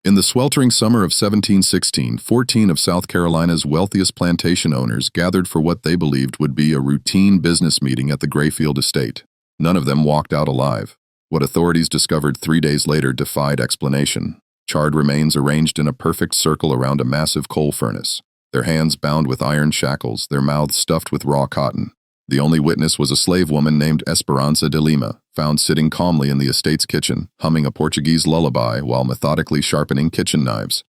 In the sweltering summer of 1716, 14 of South Carolina's wealthiest plantation owners gathered for what they believed would be a routine business meeting at the Grayfield estate. None of them walked out alive. What authorities discovered 3 days later defied explanation. Charred remains arranged in a perfect circle around a massive coal furnace, their hands bound with iron shackles, their mouths stuffed with raw cotton. The only witness was a slave woman named Esperanza de Lima, found sitting calmly in the estate's kitchen, humming a Portuguese lullaby while methodically sharpening kitchen knives.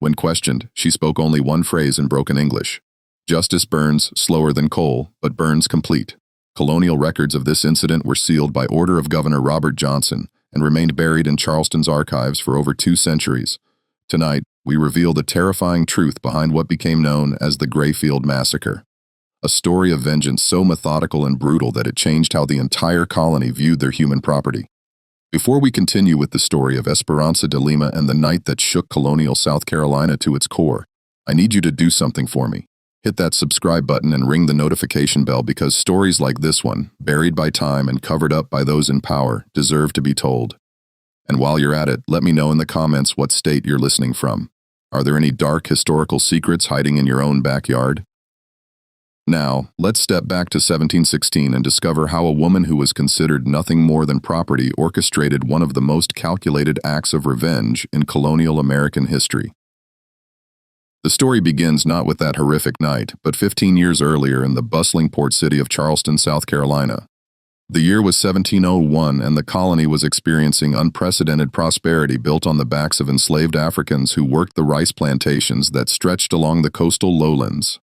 When questioned, she spoke only one phrase in broken English. Justice burns slower than coal, but burns complete. Colonial records of this incident were sealed by order of Governor Robert Johnson and remained buried in Charleston's archives for over 2 centuries. Tonight, we reveal the terrifying truth behind what became known as the Grayfield Massacre. A story of vengeance so methodical and brutal that it changed how the entire colony viewed their human property. Before we continue with the story of Esperanza de Lima and the night that shook colonial South Carolina to its core, I need you to do something for me. Hit that subscribe button and ring the notification bell because stories like this one, buried by time and covered up by those in power, deserve to be told. And while you're at it, let me know in the comments what state you're listening from. Are there any dark historical secrets hiding in your own backyard? Now, let's step back to 1716 and discover how a woman who was considered nothing more than property orchestrated one of the most calculated acts of revenge in colonial American history. The story begins not with that horrific night, but 15 years earlier in the bustling port city of Charleston, South Carolina. The year was 1701 and the colony was experiencing unprecedented prosperity built on the backs of enslaved Africans who worked the rice plantations that stretched along the coastal lowlands.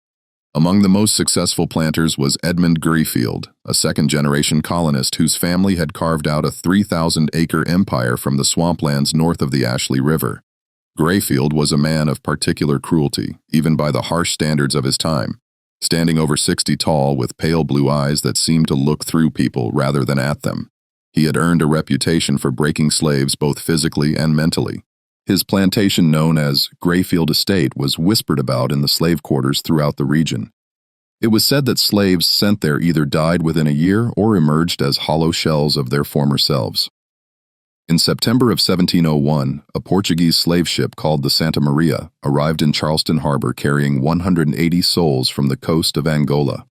Among the most successful planters was Edmund Grayfield, a second-generation colonist whose family had carved out a 3,000-acre empire from the swamplands north of the Ashley River. Grayfield was a man of particular cruelty, even by the harsh standards of his time, standing over 60 tall with pale blue eyes that seemed to look through people rather than at them. He had earned a reputation for breaking slaves both physically and mentally. His plantation, known as Grayfield Estate, was whispered about in the slave quarters throughout the region. It was said that slaves sent there either died within a year or emerged as hollow shells of their former selves. In September of 1701, a Portuguese slave ship called the Santa Maria arrived in Charleston Harbor carrying 180 souls from the coast of Angola.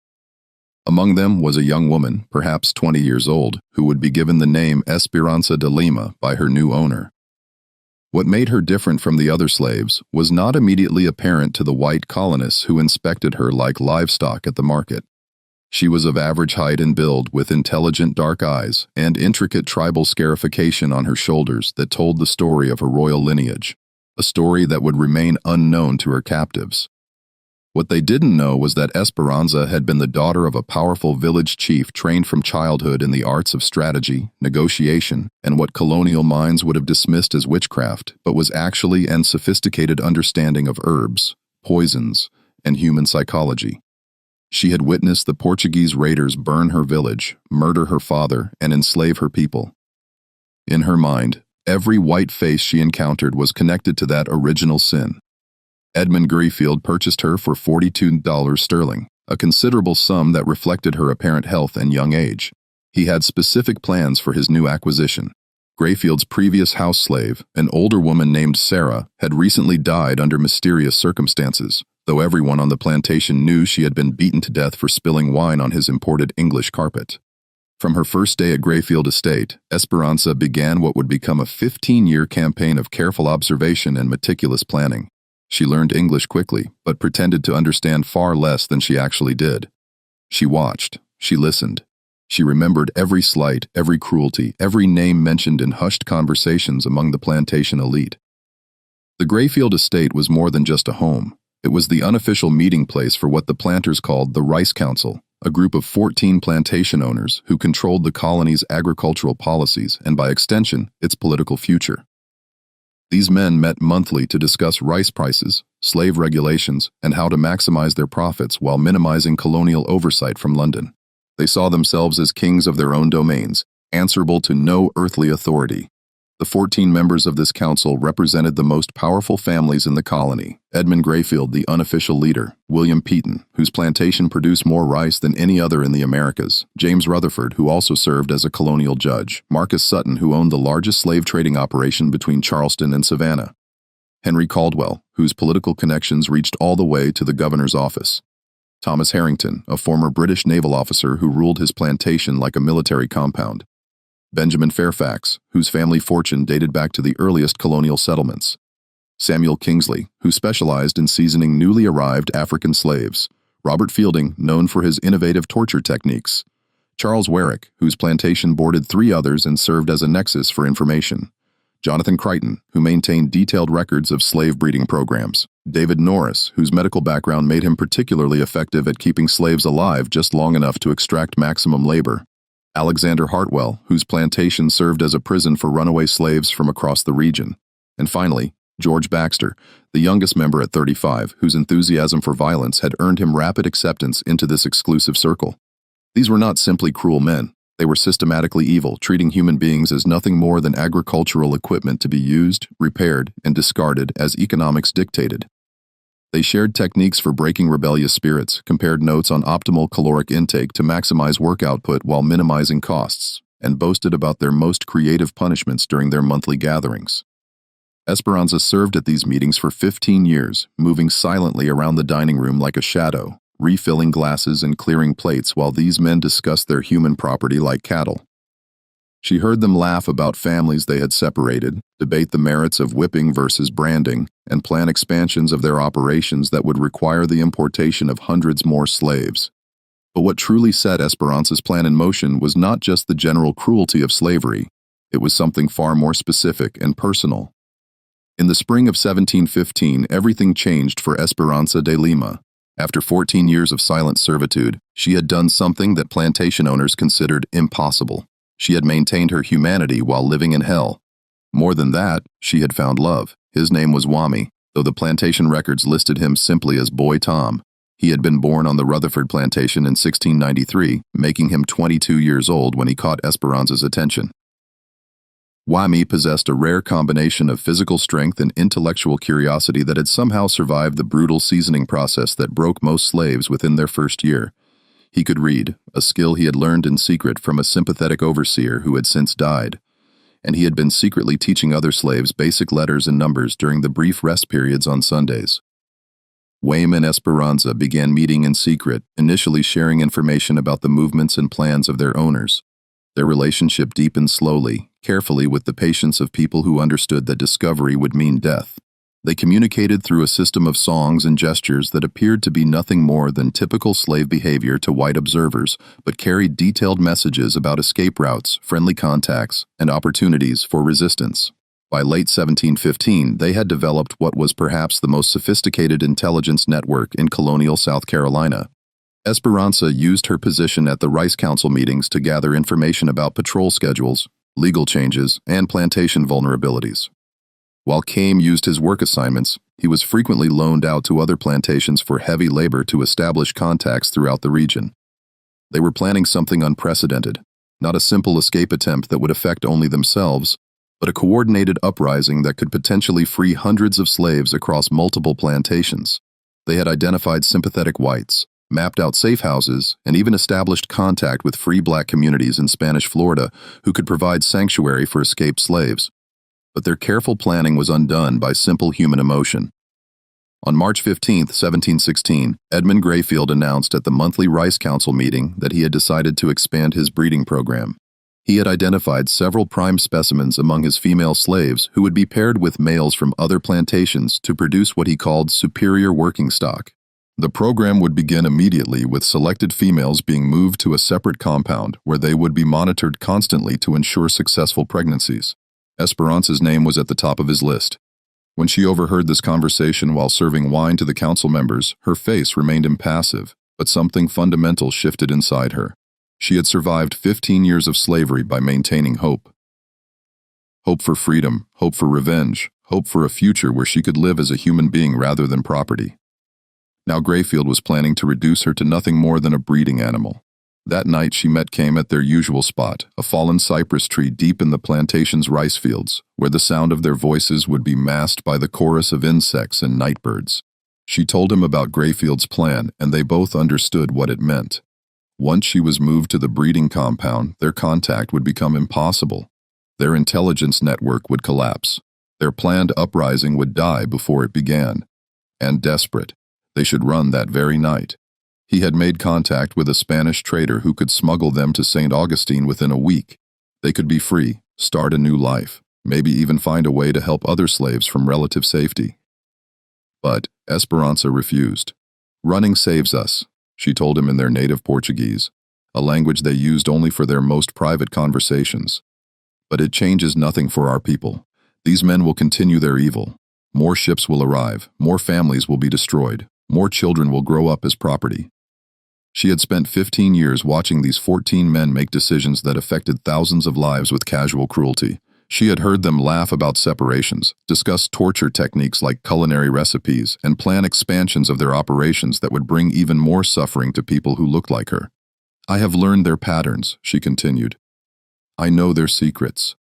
Among them was a young woman, perhaps 20 years old, who would be given the name Esperanza de Lima by her new owner. What made her different from the other slaves was not immediately apparent to the white colonists who inspected her like livestock at the market. She was of average height and build, with intelligent dark eyes and intricate tribal scarification on her shoulders that told the story of her royal lineage, a story that would remain unknown to her captives. What they didn't know was that Esperanza had been the daughter of a powerful village chief trained from childhood in the arts of strategy, negotiation, and what colonial minds would have dismissed as witchcraft, but was actually an sophisticated understanding of herbs, poisons, and human psychology. She had witnessed the Portuguese raiders burn her village, murder her father, and enslave her people. In her mind, every white face she encountered was connected to that original sin. Edmund Grayfield purchased her for $42 sterling, a considerable sum that reflected her apparent health and young age. He had specific plans for his new acquisition. Grayfield's previous house slave, an older woman named Sarah, had recently died under mysterious circumstances, though everyone on the plantation knew she had been beaten to death for spilling wine on his imported English carpet. From her first day at Grayfield Estate, Esperanza began what would become a 15-year campaign of careful observation and meticulous planning. She learned English quickly, but pretended to understand far less than she actually did. She watched, she listened. She remembered every slight, every cruelty, every name mentioned in hushed conversations among the plantation elite. The Grayfield Estate was more than just a home. It was the unofficial meeting place for what the planters called the Rice Council, a group of 14 plantation owners who controlled the colony's agricultural policies and, by extension, its political future. These men met monthly to discuss rice prices, slave regulations, and how to maximize their profits while minimizing colonial oversight from London. They saw themselves as kings of their own domains, answerable to no earthly authority. The 14 members of this council represented the most powerful families in the colony: Edmund Grayfield, the unofficial leader; William Peton, whose plantation produced more rice than any other in the Americas; James Rutherford, who also served as a colonial judge; Marcus Sutton, who owned the largest slave trading operation between Charleston and Savannah; Henry Caldwell, whose political connections reached all the way to the governor's office. Thomas Harrington, a former British naval officer who ruled his plantation like a military compound. Benjamin Fairfax, whose family fortune dated back to the earliest colonial settlements. Samuel Kingsley, who specialized in seasoning newly arrived African slaves. Robert Fielding, known for his innovative torture techniques. Charles Warwick, whose plantation boarded 3 others and served as a nexus for information. Jonathan Crichton, who maintained detailed records of slave breeding programs. David Norris, whose medical background made him particularly effective at keeping slaves alive just long enough to extract maximum labor. Alexander Hartwell, whose plantation served as a prison for runaway slaves from across the region. And finally, George Baxter, the youngest member at 35, whose enthusiasm for violence had earned him rapid acceptance into this exclusive circle. These were not simply cruel men. They were systematically evil, treating human beings as nothing more than agricultural equipment to be used, repaired, and discarded as economics dictated. They shared techniques for breaking rebellious spirits, compared notes on optimal caloric intake to maximize work output while minimizing costs, and boasted about their most creative punishments during their monthly gatherings. Esperanza served at these meetings for 15 years, moving silently around the dining room like a shadow, refilling glasses and clearing plates while these men discussed their human property like cattle. She heard them laugh about families they had separated, debate the merits of whipping versus branding, and plan expansions of their operations that would require the importation of hundreds more slaves. But what truly set Esperanza's plan in motion was not just the general cruelty of slavery, it was something far more specific and personal. In the spring of 1715, everything changed for Esperanza de Lima. After 14 years of silent servitude, she had done something that plantation owners considered impossible. She had maintained her humanity while living in hell. More than that, she had found love. His name was Wami, though the plantation records listed him simply as Boy Tom. He had been born on the Rutherford plantation in 1693, making him 22 years old when he caught Esperanza's attention. Wami possessed a rare combination of physical strength and intellectual curiosity that had somehow survived the brutal seasoning process that broke most slaves within their first year. He could read, a skill he had learned in secret from a sympathetic overseer who had since died, and he had been secretly teaching other slaves basic letters and numbers during the brief rest periods on Sundays. Wame and Esperanza began meeting in secret, initially sharing information about the movements and plans of their owners. Their relationship deepened slowly, carefully with the patience of people who understood that discovery would mean death. They communicated through a system of songs and gestures that appeared to be nothing more than typical slave behavior to white observers, but carried detailed messages about escape routes, friendly contacts, and opportunities for resistance. By late 1715, they had developed what was perhaps the most sophisticated intelligence network in colonial South Carolina. Esperanza used her position at the Rice Council meetings to gather information about patrol schedules, legal changes, and plantation vulnerabilities. While Kame used his work assignments, he was frequently loaned out to other plantations for heavy labor to establish contacts throughout the region. They were planning something unprecedented, not a simple escape attempt that would affect only themselves, but a coordinated uprising that could potentially free hundreds of slaves across multiple plantations. They had identified sympathetic whites, mapped out safe houses, and even established contact with free black communities in Spanish Florida who could provide sanctuary for escaped slaves. But their careful planning was undone by simple human emotion. On March 15, 1716, Edmund Grayfield announced at the monthly Rice Council meeting that he had decided to expand his breeding program. He had identified several prime specimens among his female slaves who would be paired with males from other plantations to produce what he called superior working stock. The program would begin immediately with selected females being moved to a separate compound where they would be monitored constantly to ensure successful pregnancies. Esperanza's name was at the top of his list. When she overheard this conversation while serving wine to the council members, her face remained impassive, but something fundamental shifted inside her. She had survived 15 years of slavery by maintaining hope. Hope for freedom, hope for revenge, hope for a future where she could live as a human being rather than property. Now Grayfield was planning to reduce her to nothing more than a breeding animal. That night she met Kame at their usual spot, a fallen cypress tree deep in the plantation's rice fields, where the sound of their voices would be masked by the chorus of insects and nightbirds. She told him about Grayfield's plan, and they both understood what it meant. Once she was moved to the breeding compound, their contact would become impossible. Their intelligence network would collapse. Their planned uprising would die before it began. And desperate, they should run that very night. He had made contact with a Spanish trader who could smuggle them to St. Augustine within a week. They could be free, start a new life, maybe even find a way to help other slaves from relative safety. But Esperanza refused. "Running saves us," she told him in their native Portuguese, a language they used only for their most private conversations. "But it changes nothing for our people. These men will continue their evil. More ships will arrive, more families will be destroyed, more children will grow up as property." She had spent 15 years watching these 14 men make decisions that affected thousands of lives with casual cruelty. She had heard them laugh about separations, discuss torture techniques like culinary recipes, and plan expansions of their operations that would bring even more suffering to people who looked like her. "I have learned their patterns," she continued. "I know their secrets.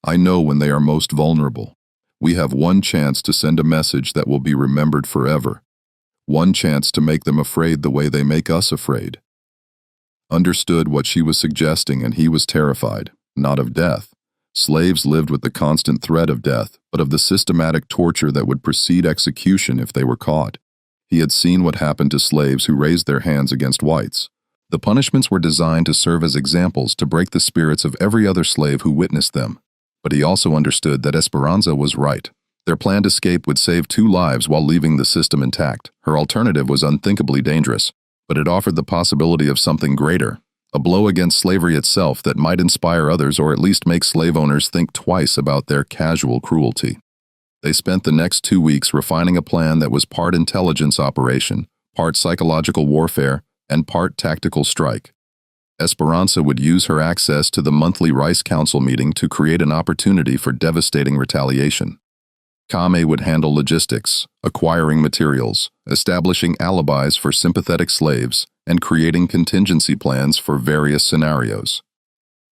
I know when they are most vulnerable. We have one chance to send a message that will be remembered forever. One chance to make them afraid the way they make us afraid." Understood what she was suggesting, and he was terrified, not of death. Slaves lived with the constant threat of death, but of the systematic torture that would precede execution if they were caught. He had seen what happened to slaves who raised their hands against whites. The punishments were designed to serve as examples to break the spirits of every other slave who witnessed them. But he also understood that Esperanza was right. Their planned escape would save 2 lives while leaving the system intact. Her alternative was unthinkably dangerous, but it offered the possibility of something greater, a blow against slavery itself that might inspire others or at least make slave owners think twice about their casual cruelty. They spent the next 2 weeks refining a plan that was part intelligence operation, part psychological warfare, and part tactical strike. Esperanza would use her access to the monthly Rice Council meeting to create an opportunity for devastating retaliation. Kame would handle logistics, acquiring materials, establishing alibis for sympathetic slaves, and creating contingency plans for various scenarios.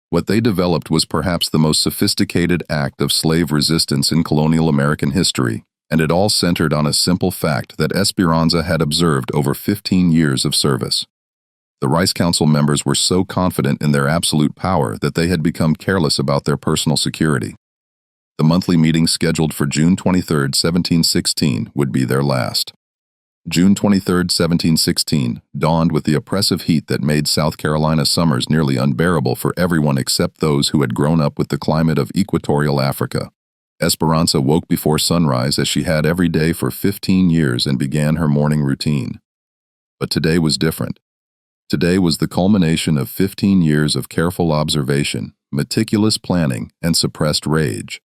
What they developed was perhaps the most sophisticated act of slave resistance in colonial American history, and it all centered on a simple fact that Esperanza had observed over 15 years of service. The Rice Council members were so confident in their absolute power that they had become careless about their personal security. The monthly meeting scheduled for June 23, 1716, would be their last. June 23, 1716, dawned with the oppressive heat that made South Carolina summers nearly unbearable for everyone except those who had grown up with the climate of equatorial Africa. Esperanza woke before sunrise as she had every day for 15 years and began her morning routine. But today was different. Today was the culmination of 15 years of careful observation, meticulous planning, and suppressed rage.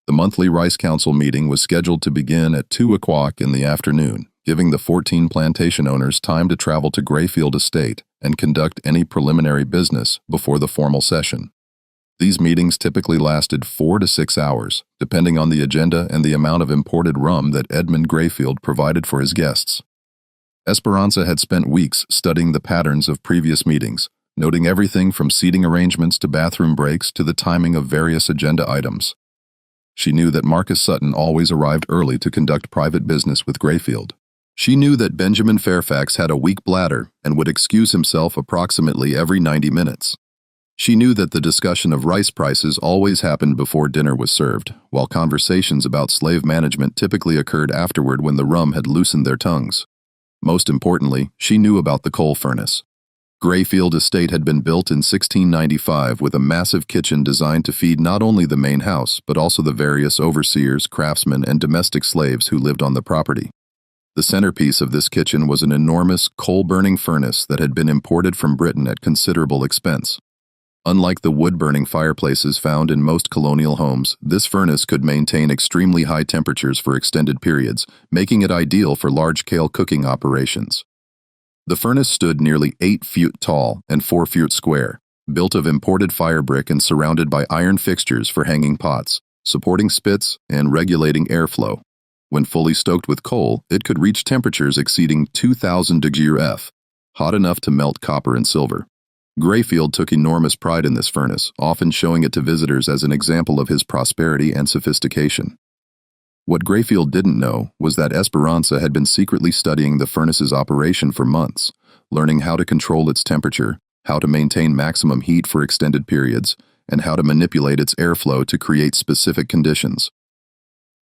The monthly Rice Council meeting was scheduled to begin at 2 o'clock in the afternoon, giving the 14 plantation owners time to travel to Grayfield Estate and conduct any preliminary business before the formal session. These meetings typically lasted 4 to 6 hours, depending on the agenda and the amount of imported rum that Edmund Grayfield provided for his guests. Esperanza had spent weeks studying the patterns of previous meetings, noting everything from seating arrangements to bathroom breaks to the timing of various agenda items. She knew that Marcus Sutton always arrived early to conduct private business with Grayfield. She knew that Benjamin Fairfax had a weak bladder and would excuse himself approximately every 90 minutes. She knew that the discussion of rice prices always happened before dinner was served, while conversations about slave management typically occurred afterward when the rum had loosened their tongues. Most importantly, she knew about the coal furnace. Grayfield Estate had been built in 1695 with a massive kitchen designed to feed not only the main house, but also the various overseers, craftsmen, and domestic slaves who lived on the property. The centerpiece of this kitchen was an enormous coal-burning furnace that had been imported from Britain at considerable expense. Unlike the wood-burning fireplaces found in most colonial homes, this furnace could maintain extremely high temperatures for extended periods, making it ideal for large-scale cooking operations. The furnace stood nearly 8 feet tall and 4 feet square, built of imported fire brick and surrounded by iron fixtures for hanging pots, supporting spits, and regulating airflow. When fully stoked with coal, it could reach temperatures exceeding 2,000 degrees F, hot enough to melt copper and silver. Grayfield took enormous pride in this furnace, often showing it to visitors as an example of his prosperity and sophistication. What Grayfield didn't know was that Esperanza had been secretly studying the furnace's operation for months, learning how to control its temperature, how to maintain maximum heat for extended periods, and how to manipulate its airflow to create specific conditions.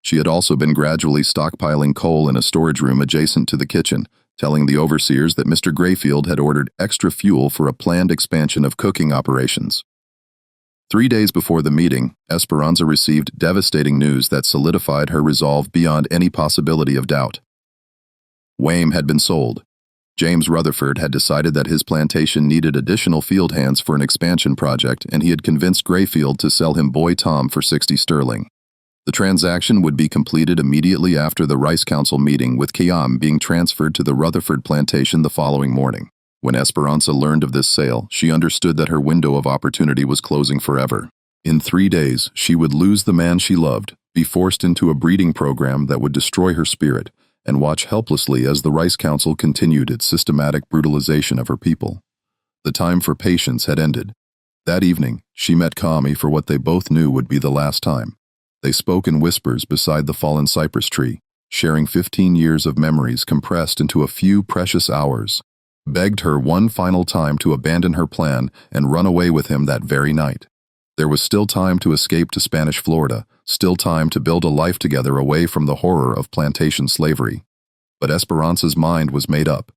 She had also been gradually stockpiling coal in a storage room adjacent to the kitchen, telling the overseers that Mr. Grayfield had ordered extra fuel for a planned expansion of cooking operations. 3 days before the meeting, Esperanza received devastating news that solidified her resolve beyond any possibility of doubt. Wame had been sold. James Rutherford had decided that his plantation needed additional field hands for an expansion project, and he had convinced Grayfield to sell him Boy Tom for 60 sterling. The transaction would be completed immediately after the Rice Council meeting, with Kiam being transferred to the Rutherford plantation the following morning. When Esperanza learned of this sale, she understood that her window of opportunity was closing forever. In 3 days, she would lose the man she loved, be forced into a breeding program that would destroy her spirit, and watch helplessly as the Rice Council continued its systematic brutalization of her people. The time for patience had ended. That evening, she met Kami for what they both knew would be the last time. They spoke in whispers beside the fallen cypress tree, sharing 15 years of memories compressed into a few precious hours, begged her one final time to abandon her plan and run away with him that very night. There was still time to escape to Spanish Florida, still time to build a life together away from the horror of plantation slavery. But Esperanza's mind was made up.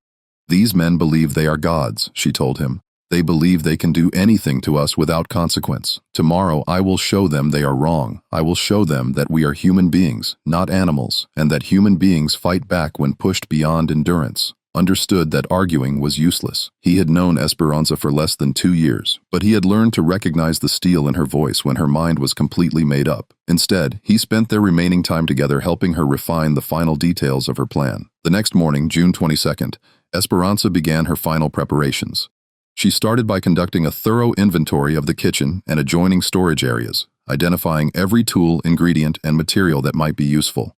These men believe they are gods, she told him. They believe they can do anything to us without consequence. Tomorrow I will show them they are wrong. I will show them that we are human beings, not animals, and that human beings fight back when pushed beyond endurance. Understood that arguing was useless. He had known Esperanza for less than 2 years, but he had learned to recognize the steel in her voice when her mind was completely made up. Instead, he spent their remaining time together helping her refine the final details of her plan. The next morning, June 22nd, Esperanza began her final preparations. She started by conducting a thorough inventory of the kitchen and adjoining storage areas, identifying every tool, ingredient, and material that might be useful.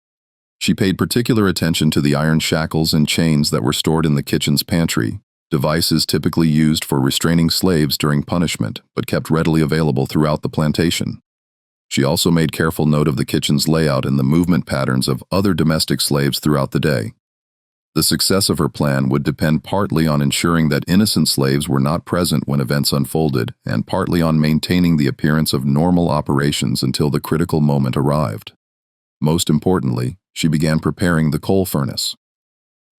She paid particular attention to the iron shackles and chains that were stored in the kitchen's pantry, devices typically used for restraining slaves during punishment, but kept readily available throughout the plantation. She also made careful note of the kitchen's layout and the movement patterns of other domestic slaves throughout the day. The success of her plan would depend partly on ensuring that innocent slaves were not present when events unfolded, and partly on maintaining the appearance of normal operations until the critical moment arrived. Most importantly, she began preparing the coal furnace.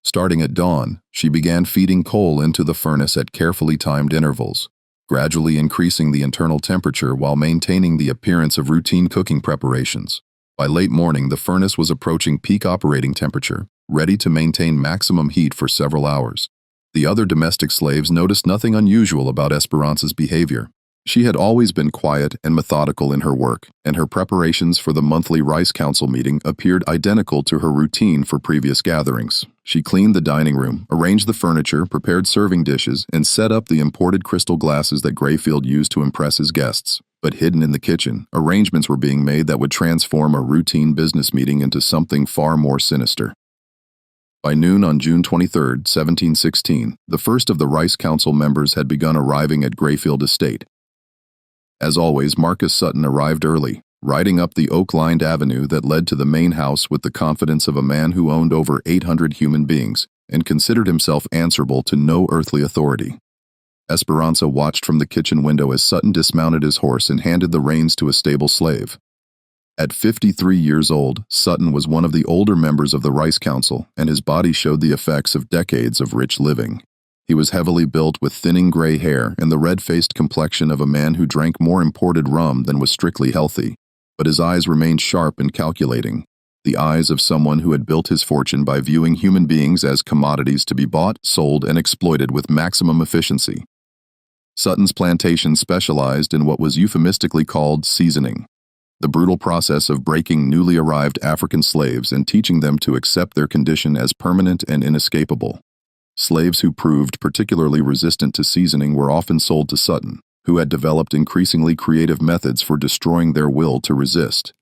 Starting at dawn, she began feeding coal into the furnace at carefully timed intervals, gradually increasing the internal temperature while maintaining the appearance of routine cooking preparations. By late morning, the furnace was approaching peak operating temperature, ready to maintain maximum heat for several hours. The other domestic slaves noticed nothing unusual about Esperanza's behavior. She had always been quiet and methodical in her work, and her preparations for the monthly Rice Council meeting appeared identical to her routine for previous gatherings. She cleaned the dining room, arranged the furniture, prepared serving dishes, and set up the imported crystal glasses that Grayfield used to impress his guests. But hidden in the kitchen, arrangements were being made that would transform a routine business meeting into something far more sinister. By noon on June 23, 1716, the first of the Rice Council members had begun arriving at Grayfield Estate. As always, Marcus Sutton arrived early, riding up the oak-lined avenue that led to the main house with the confidence of a man who owned over 800 human beings and considered himself answerable to no earthly authority. Esperanza watched from the kitchen window as Sutton dismounted his horse and handed the reins to a stable slave. At 53 years old, Sutton was one of the older members of the Rice Council, and his body showed the effects of decades of rich living. He was heavily built with thinning gray hair and the red-faced complexion of a man who drank more imported rum than was strictly healthy, but his eyes remained sharp and calculating, the eyes of someone who had built his fortune by viewing human beings as commodities to be bought, sold, and exploited with maximum efficiency. Sutton's plantation specialized in what was euphemistically called seasoning, the brutal process of breaking newly arrived African slaves and teaching them to accept their condition as permanent and inescapable. Slaves who proved particularly resistant to seasoning were often sold to Sutton, who had developed increasingly creative methods for destroying their will to resist.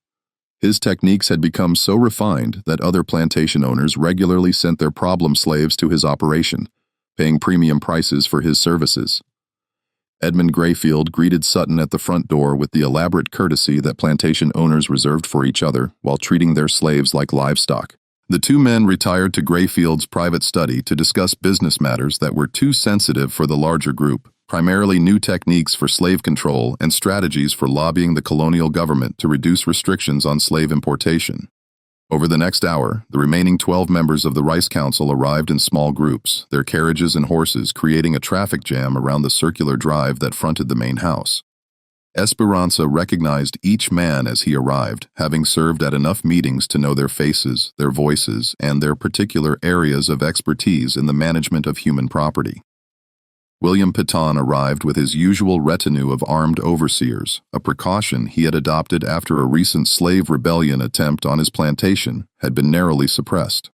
His techniques had become so refined that other plantation owners regularly sent their problem slaves to his operation, paying premium prices for his services. Edmund Grayfield greeted Sutton at the front door with the elaborate courtesy that plantation owners reserved for each other while treating their slaves like livestock. The two men retired to Grayfield's private study to discuss business matters that were too sensitive for the larger group, primarily new techniques for slave control and strategies for lobbying the colonial government to reduce restrictions on slave importation. Over the next hour, the remaining 12 members of the Rice Council arrived in small groups, their carriages and horses creating a traffic jam around the circular drive that fronted the main house. Esperanza recognized each man as he arrived, having served at enough meetings to know their faces, their voices, and their particular areas of expertise in the management of human property. William Piton arrived with his usual retinue of armed overseers, a precaution he had adopted after a recent slave rebellion attempt on his plantation had been narrowly suppressed.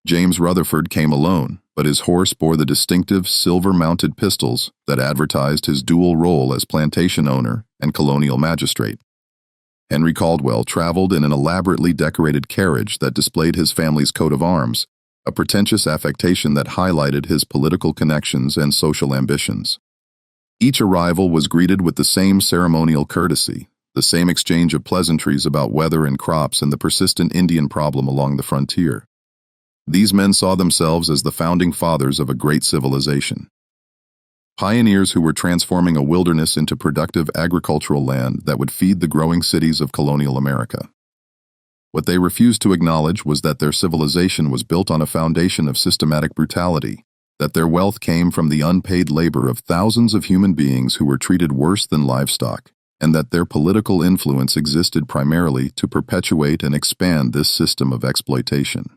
James Rutherford came alone, but his horse bore the distinctive silver-mounted pistols that advertised his dual role as plantation owner and colonial magistrate. Henry Caldwell traveled in an elaborately decorated carriage that displayed his family's coat of arms, a pretentious affectation that highlighted his political connections and social ambitions. Each arrival was greeted with the same ceremonial courtesy, the same exchange of pleasantries about weather and crops and the persistent Indian problem along the frontier. These men saw themselves as the founding fathers of a great civilization. Pioneers who were transforming a wilderness into productive agricultural land that would feed the growing cities of colonial America. What they refused to acknowledge was that their civilization was built on a foundation of systematic brutality, that their wealth came from the unpaid labor of thousands of human beings who were treated worse than livestock, and that their political influence existed primarily to perpetuate and expand this system of exploitation.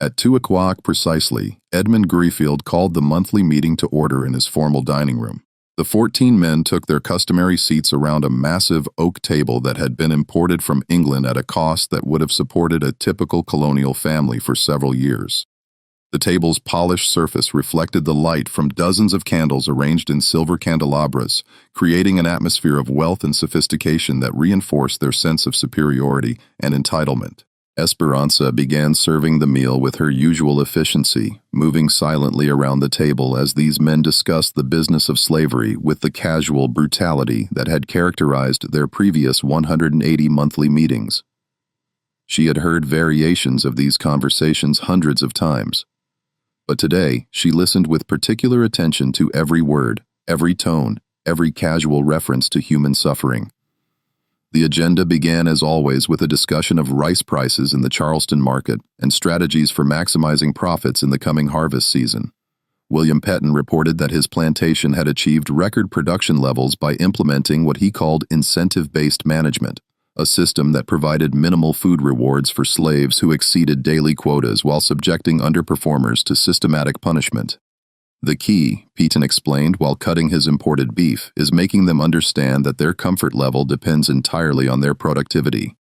At 2 o'clock precisely, Edmund Greefield called the monthly meeting to order in his formal dining room. The 14 men took their customary seats around a massive oak table that had been imported from England at a cost that would have supported a typical colonial family for several years. The table's polished surface reflected the light from dozens of candles arranged in silver candelabras, creating an atmosphere of wealth and sophistication that reinforced their sense of superiority and entitlement. Esperanza began serving the meal with her usual efficiency, moving silently around the table as these men discussed the business of slavery with the casual brutality that had characterized their previous 180 monthly meetings. She had heard variations of these conversations hundreds of times, but today she listened with particular attention to every word, every tone, every casual reference to human suffering. The agenda began as always with a discussion of rice prices in the Charleston market and strategies for maximizing profits in the coming harvest season. William Petton reported that his plantation had achieved record production levels by implementing what he called incentive-based management, a system that provided minimal food rewards for slaves who exceeded daily quotas while subjecting underperformers to systematic punishment. The key, Petton explained while cutting his imported beef, is making them understand that their comfort level depends entirely on their productivity.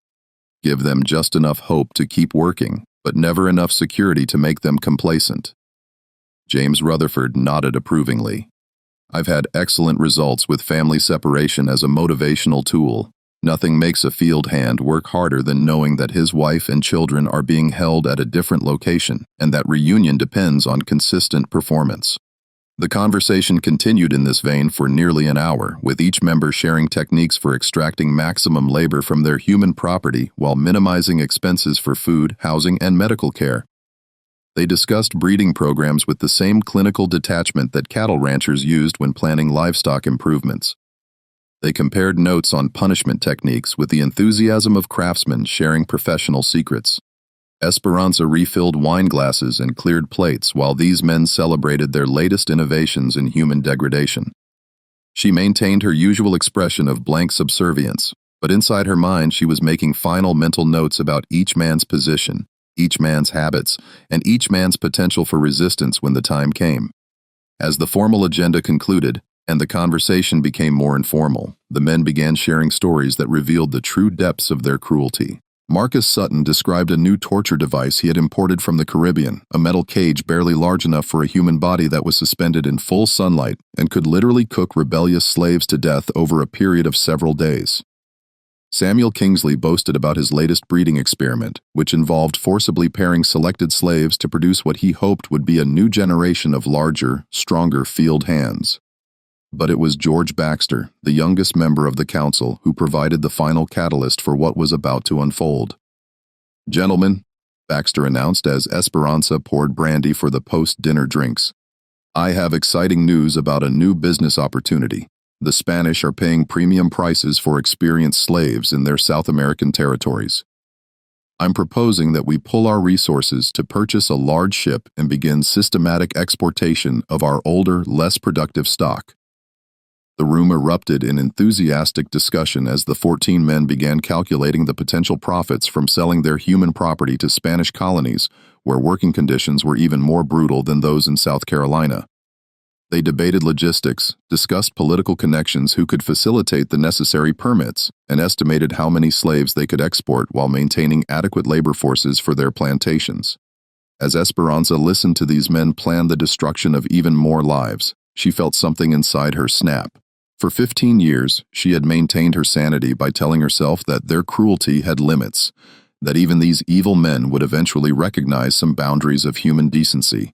Give them just enough hope to keep working, but never enough security to make them complacent. James Rutherford nodded approvingly. I've had excellent results with family separation as a motivational tool. Nothing makes a field hand work harder than knowing that his wife and children are being held at a different location, and that reunion depends on consistent performance. The conversation continued in this vein for nearly an hour, with each member sharing techniques for extracting maximum labor from their human property while minimizing expenses for food, housing, and medical care. They discussed breeding programs with the same clinical detachment that cattle ranchers used when planning livestock improvements. They compared notes on punishment techniques with the enthusiasm of craftsmen sharing professional secrets. Esperanza refilled wine glasses and cleared plates while these men celebrated their latest innovations in human degradation. She maintained her usual expression of blank subservience, but inside her mind she was making final mental notes about each man's position, each man's habits, and each man's potential for resistance when the time came. As the formal agenda concluded, and the conversation became more informal, the men began sharing stories that revealed the true depths of their cruelty. Marcus Sutton described a new torture device he had imported from the Caribbean, a metal cage barely large enough for a human body that was suspended in full sunlight and could literally cook rebellious slaves to death over a period of several days. Samuel Kingsley boasted about his latest breeding experiment, which involved forcibly pairing selected slaves to produce what he hoped would be a new generation of larger, stronger field hands. But it was George Baxter, the youngest member of the council, who provided the final catalyst for what was about to unfold. "Gentlemen," Baxter announced as Esperanza poured brandy for the post-dinner drinks, "I have exciting news about a new business opportunity. The Spanish are paying premium prices for experienced slaves in their South American territories. I'm proposing that we pull our resources to purchase a large ship and begin systematic exportation of our older, less productive stock. The room erupted in enthusiastic discussion as the 14 men began calculating the potential profits from selling their human property to Spanish colonies, where working conditions were even more brutal than those in South Carolina. They debated logistics, discussed political connections who could facilitate the necessary permits, and estimated how many slaves they could export while maintaining adequate labor forces for their plantations. As Esperanza listened to these men plan the destruction of even more lives, she felt something inside her snap. For 15 years, she had maintained her sanity by telling herself that their cruelty had limits, that even these evil men would eventually recognize some boundaries of human decency.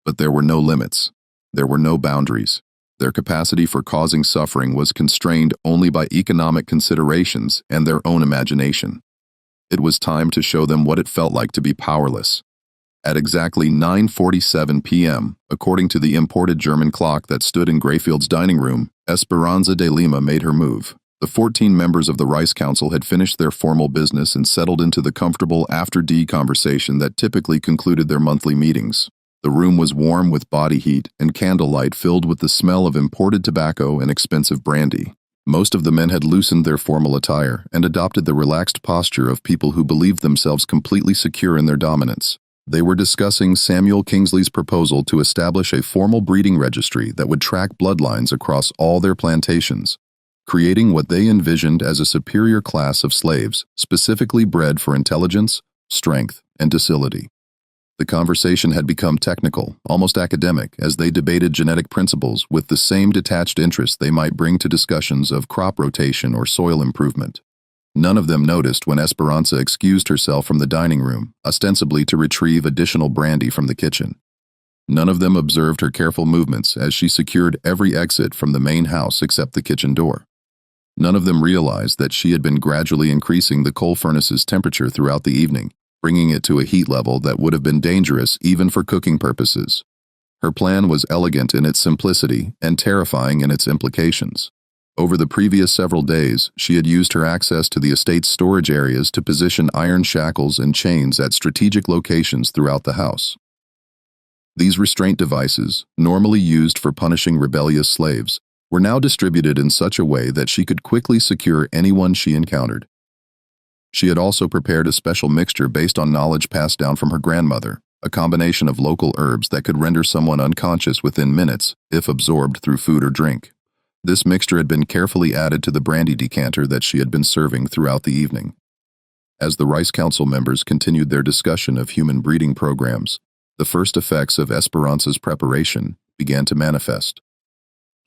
But there were no limits. There were no boundaries. Their capacity for causing suffering was constrained only by economic considerations and their own imagination. It was time to show them what it felt like to be powerless. At exactly 9:47 p.m., according to the imported German clock that stood in Grayfield's dining room, Esperanza de Lima made her move. The 14 members of the Rice Council had finished their formal business and settled into the comfortable after-tea conversation that typically concluded their monthly meetings. The room was warm with body heat and candlelight filled with the smell of imported tobacco and expensive brandy. Most of the men had loosened their formal attire and adopted the relaxed posture of people who believed themselves completely secure in their dominance. They were discussing Samuel Kingsley's proposal to establish a formal breeding registry that would track bloodlines across all their plantations, creating what they envisioned as a superior class of slaves, specifically bred for intelligence, strength, and docility. The conversation had become technical, almost academic, as they debated genetic principles with the same detached interest they might bring to discussions of crop rotation or soil improvement. None of them noticed when Esperanza excused herself from the dining room, ostensibly to retrieve additional brandy from the kitchen. None of them observed her careful movements as she secured every exit from the main house except the kitchen door. None of them realized that she had been gradually increasing the coal furnace's temperature throughout the evening, bringing it to a heat level that would have been dangerous even for cooking purposes. Her plan was elegant in its simplicity and terrifying in its implications. Over the previous several days, she had used her access to the estate's storage areas to position iron shackles and chains at strategic locations throughout the house. These restraint devices, normally used for punishing rebellious slaves, were now distributed in such a way that she could quickly secure anyone she encountered. She had also prepared a special mixture based on knowledge passed down from her grandmother, a combination of local herbs that could render someone unconscious within minutes if absorbed through food or drink. This mixture had been carefully added to the brandy decanter that she had been serving throughout the evening. As the Rice Council members continued their discussion of human breeding programs, the first effects of Esperanza's preparation began to manifest.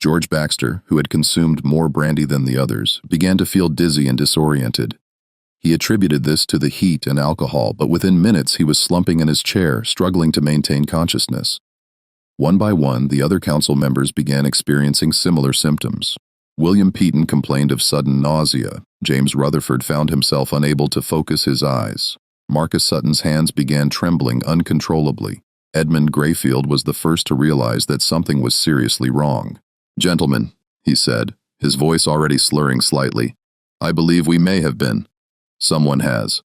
George Baxter, who had consumed more brandy than the others, began to feel dizzy and disoriented. He attributed this to the heat and alcohol, but within minutes he was slumping in his chair, struggling to maintain consciousness. One by one, the other council members began experiencing similar symptoms. William Peaton complained of sudden nausea. James Rutherford found himself unable to focus his eyes. Marcus Sutton's hands began trembling uncontrollably. Edmund Grayfield was the first to realize that something was seriously wrong. "Gentlemen," he said, his voice already slurring slightly, "I believe we may have been. Someone has."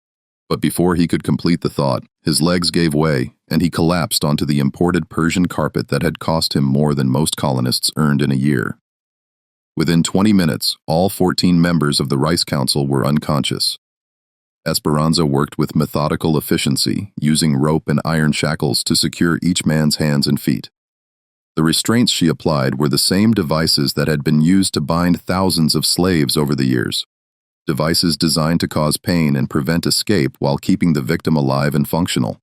But before he could complete the thought, his legs gave way, and he collapsed onto the imported Persian carpet that had cost him more than most colonists earned in a year. Within 20 minutes, all 14 members of the Rice Council were unconscious. Esperanza worked with methodical efficiency, using rope and iron shackles to secure each man's hands and feet. The restraints she applied were the same devices that had been used to bind thousands of slaves over the years. Devices designed to cause pain and prevent escape while keeping the victim alive and functional.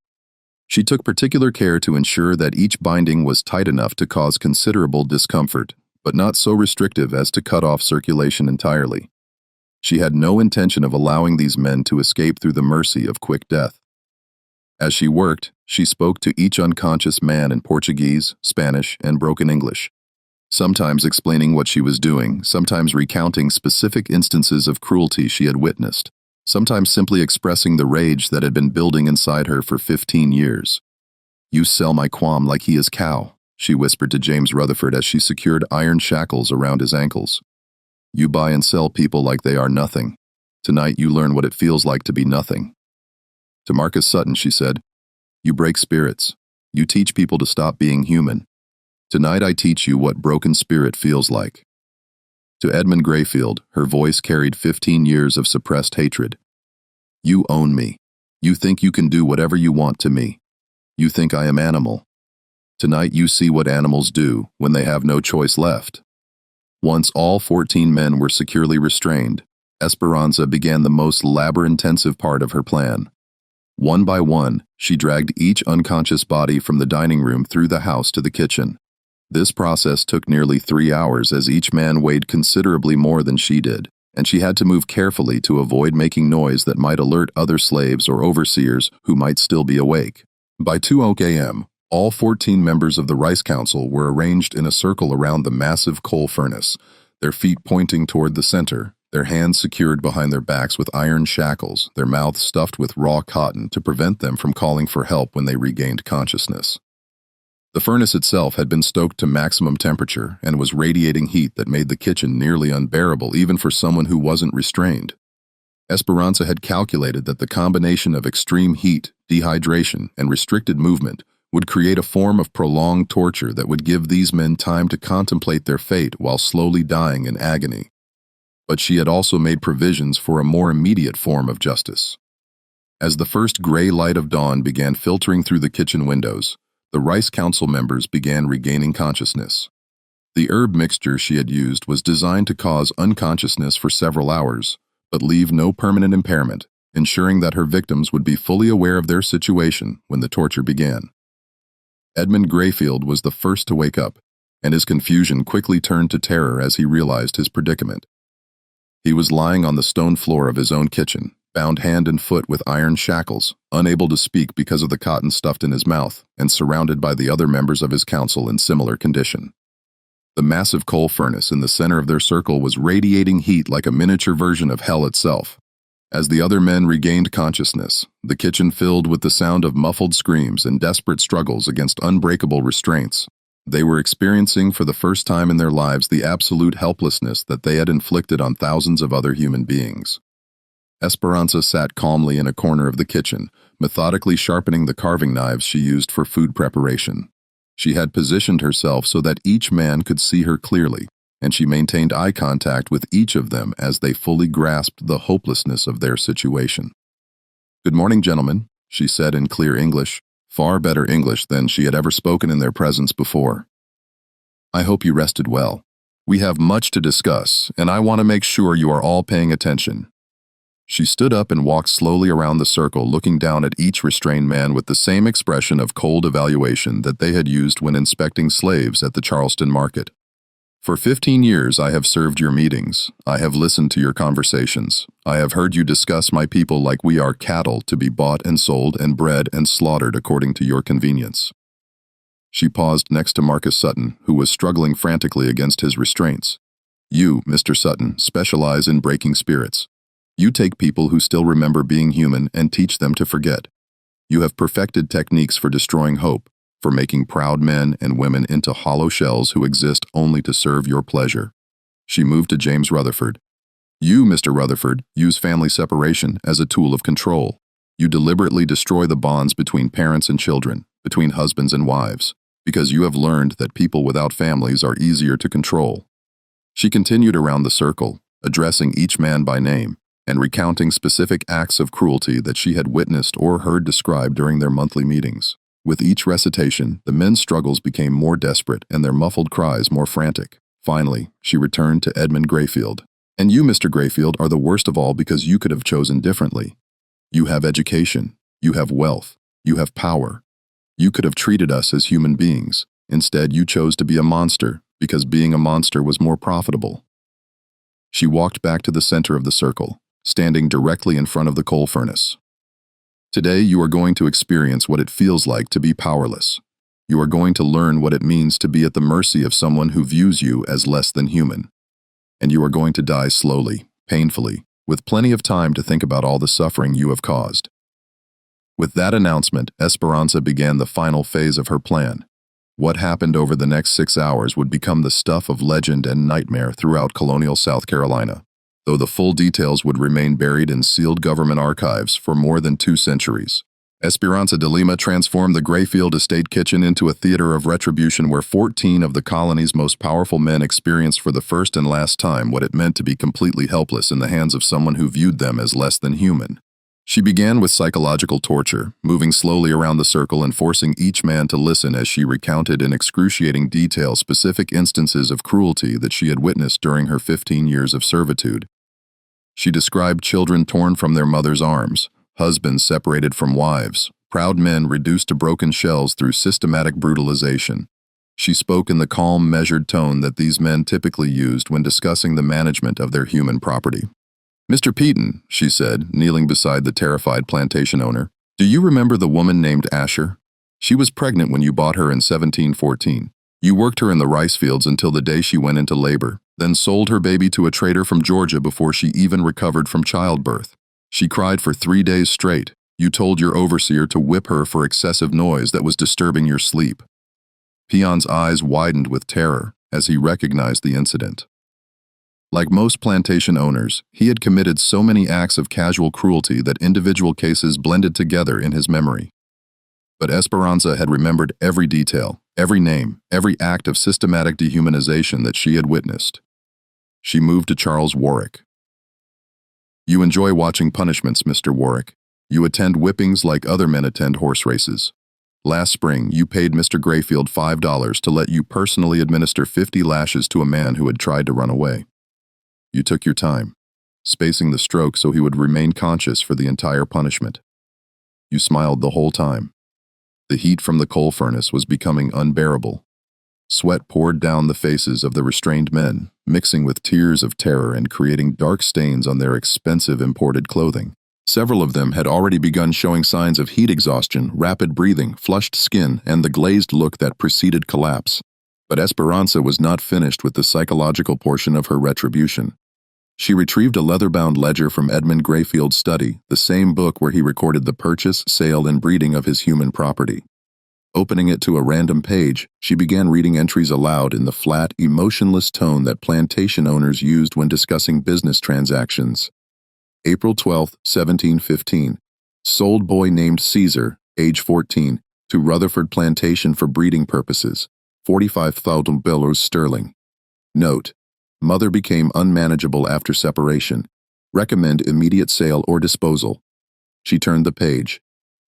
She took particular care to ensure that each binding was tight enough to cause considerable discomfort, but not so restrictive as to cut off circulation entirely. She had no intention of allowing these men to escape through the mercy of quick death. As she worked, she spoke to each unconscious man in Portuguese, Spanish, and broken English, sometimes explaining what she was doing, sometimes recounting specific instances of cruelty she had witnessed, sometimes simply expressing the rage that had been building inside her for 15 years. "You sell my quam like he is cow," she whispered to James Rutherford as she secured iron shackles around his ankles. "You buy and sell people like they are nothing. Tonight you learn what it feels like to be nothing." To Marcus Sutton, she said, "You break spirits. You teach people to stop being human. Tonight I teach you what broken spirit feels like." To Edmund Grayfield, her voice carried 15 years of suppressed hatred. "You own me. You think you can do whatever you want to me. You think I am animal. Tonight you see what animals do when they have no choice left." Once all 14 men were securely restrained, Esperanza began the most labor-intensive part of her plan. One by one, she dragged each unconscious body from the dining room through the house to the kitchen. This process took nearly 3 hours as each man weighed considerably more than she did, and she had to move carefully to avoid making noise that might alert other slaves or overseers who might still be awake. By 2 a.m., all 14 members of the Rice Council were arranged in a circle around the massive coal furnace, their feet pointing toward the center, their hands secured behind their backs with iron shackles, their mouths stuffed with raw cotton to prevent them from calling for help when they regained consciousness. The furnace itself had been stoked to maximum temperature and was radiating heat that made the kitchen nearly unbearable even for someone who wasn't restrained. Esperanza had calculated that the combination of extreme heat, dehydration, and restricted movement would create a form of prolonged torture that would give these men time to contemplate their fate while slowly dying in agony. But she had also made provisions for a more immediate form of justice. As the first gray light of dawn began filtering through the kitchen windows, the Rice Council members began regaining consciousness. The herb mixture she had used was designed to cause unconsciousness for several hours, but leave no permanent impairment, ensuring that her victims would be fully aware of their situation when the torture began. Edmund Grayfield was the first to wake up, and his confusion quickly turned to terror as he realized his predicament. He was lying on the stone floor of his own kitchen, bound hand and foot with iron shackles, unable to speak because of the cotton stuffed in his mouth, and surrounded by the other members of his council in similar condition. The massive coal furnace in the center of their circle was radiating heat like a miniature version of hell itself. As the other men regained consciousness, the kitchen filled with the sound of muffled screams and desperate struggles against unbreakable restraints. They were experiencing for the first time in their lives the absolute helplessness that they had inflicted on thousands of other human beings. Esperanza sat calmly in a corner of the kitchen, methodically sharpening the carving knives she used for food preparation. She had positioned herself so that each man could see her clearly, and she maintained eye contact with each of them as they fully grasped the hopelessness of their situation. "Good morning, gentlemen," she said in clear English, far better English than she had ever spoken in their presence before. "I hope you rested well. We have much to discuss, and I want to make sure you are all paying attention." She stood up and walked slowly around the circle, looking down at each restrained man with the same expression of cold evaluation that they had used when inspecting slaves at the Charleston market. "For 15 years I have served your meetings. I have listened to your conversations. I have heard you discuss my people like we are cattle to be bought and sold and bred and slaughtered according to your convenience." She paused next to Marcus Sutton, who was struggling frantically against his restraints. "You, Mr. Sutton, specialize in breaking spirits. You take people who still remember being human and teach them to forget. You have perfected techniques for destroying hope, for making proud men and women into hollow shells who exist only to serve your pleasure." She moved to James Rutherford. "You, Mr. Rutherford, use family separation as a tool of control. You deliberately destroy the bonds between parents and children, between husbands and wives, because you have learned that people without families are easier to control." She continued around the circle, addressing each man by name, and recounting specific acts of cruelty that she had witnessed or heard described during their monthly meetings. With each recitation, the men's struggles became more desperate and their muffled cries more frantic. Finally, she returned to Edmund Grayfield. "And you, Mr. Grayfield, are the worst of all because you could have chosen differently. You have education, you have wealth, you have power. You could have treated us as human beings. Instead, you chose to be a monster because being a monster was more profitable." She walked back to the center of the circle, standing directly in front of the coal furnace. "Today you are going to experience what it feels like to be powerless. You are going to learn what it means to be at the mercy of someone who views you as less than human. And you are going to die slowly, painfully, with plenty of time to think about all the suffering you have caused." With that announcement, Esperanza began the final phase of her plan. What happened over the next 6 hours would become the stuff of legend and nightmare throughout colonial South Carolina. though the full details would remain buried in sealed government archives for more than 2 centuries. Esperanza de Lima transformed the Grayfield estate kitchen into a theater of retribution where 14 of the colony's most powerful men experienced for the first and last time what it meant to be completely helpless in the hands of someone who viewed them as less than human. She began with psychological torture, moving slowly around the circle and forcing each man to listen as she recounted in excruciating detail specific instances of cruelty that she had witnessed during her 15 years of servitude. She described children torn from their mother's arms, husbands separated from wives, proud men reduced to broken shells through systematic brutalization. She spoke in the calm, measured tone that these men typically used when discussing the management of their human property. "Mr. Peaton," she said, kneeling beside the terrified plantation owner, "do you remember the woman named Asher? She was pregnant when you bought her in 1714. You worked her in the rice fields until the day she went into labor, then sold her baby to a trader from Georgia before she even recovered from childbirth. She cried for 3 days straight. You told your overseer to whip her for excessive noise that was disturbing your sleep." Peon's eyes widened with terror as he recognized the incident. Like most plantation owners, he had committed so many acts of casual cruelty that individual cases blended together in his memory. But Esperanza had remembered every detail, every name, every act of systematic dehumanization that she had witnessed. She moved to Charles Warwick. "You enjoy watching punishments, Mr. Warwick. You attend whippings like other men attend horse races. Last spring, you paid Mr. Grayfield $5 to let you personally administer 50 lashes to a man who had tried to run away. You took your time, spacing the stroke so he would remain conscious for the entire punishment. You smiled the whole time. The heat from the coal furnace was becoming unbearable. Sweat poured down the faces of the restrained men, mixing with tears of terror and creating dark stains on their expensive imported clothing. Several of them had already begun showing signs of heat exhaustion, rapid breathing, flushed skin, and the glazed look that preceded collapse. But Esperanza was not finished with the psychological portion of her retribution. She retrieved a leather-bound ledger from Edmund Grayfield's study, the same book where he recorded the purchase, sale, and breeding of his human property. Opening it to a random page, she began reading entries aloud in the flat, emotionless tone that plantation owners used when discussing business transactions. April 12, 1715. Sold boy named Caesar, age 14, to Rutherford Plantation for breeding purposes. 45,000 billions sterling. Note: mother became unmanageable after separation. Recommend immediate sale or disposal. She turned the page.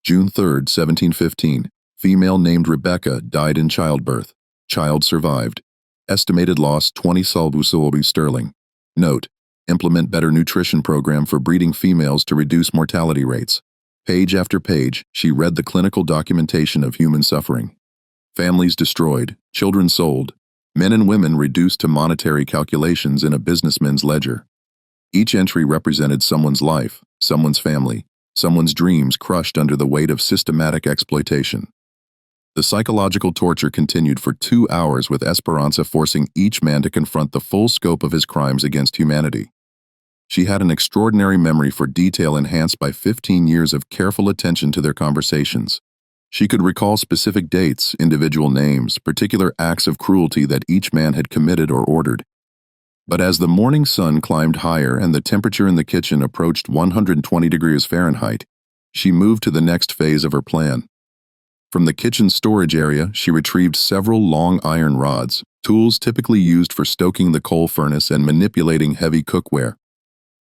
June 3, 1715. Female named Rebecca died in childbirth. Child survived. Estimated loss 20,000 sterling. Note: implement better nutrition program for breeding females to reduce mortality rates. Page after page, she read the clinical documentation of human suffering. Families destroyed, children sold, men and women reduced to monetary calculations in a businessman's ledger. Each entry represented someone's life, someone's family, someone's dreams crushed under the weight of systematic exploitation. The psychological torture continued for 2 hours, with Esperanza forcing each man to confront the full scope of his crimes against humanity. She had an extraordinary memory for detail enhanced by 15 years of careful attention to their conversations. She could recall specific dates, individual names, particular acts of cruelty that each man had committed or ordered. But as the morning sun climbed higher and the temperature in the kitchen approached 120 degrees Fahrenheit, she moved to the next phase of her plan. From the kitchen storage area, she retrieved several long iron rods, tools typically used for stoking the coal furnace and manipulating heavy cookware.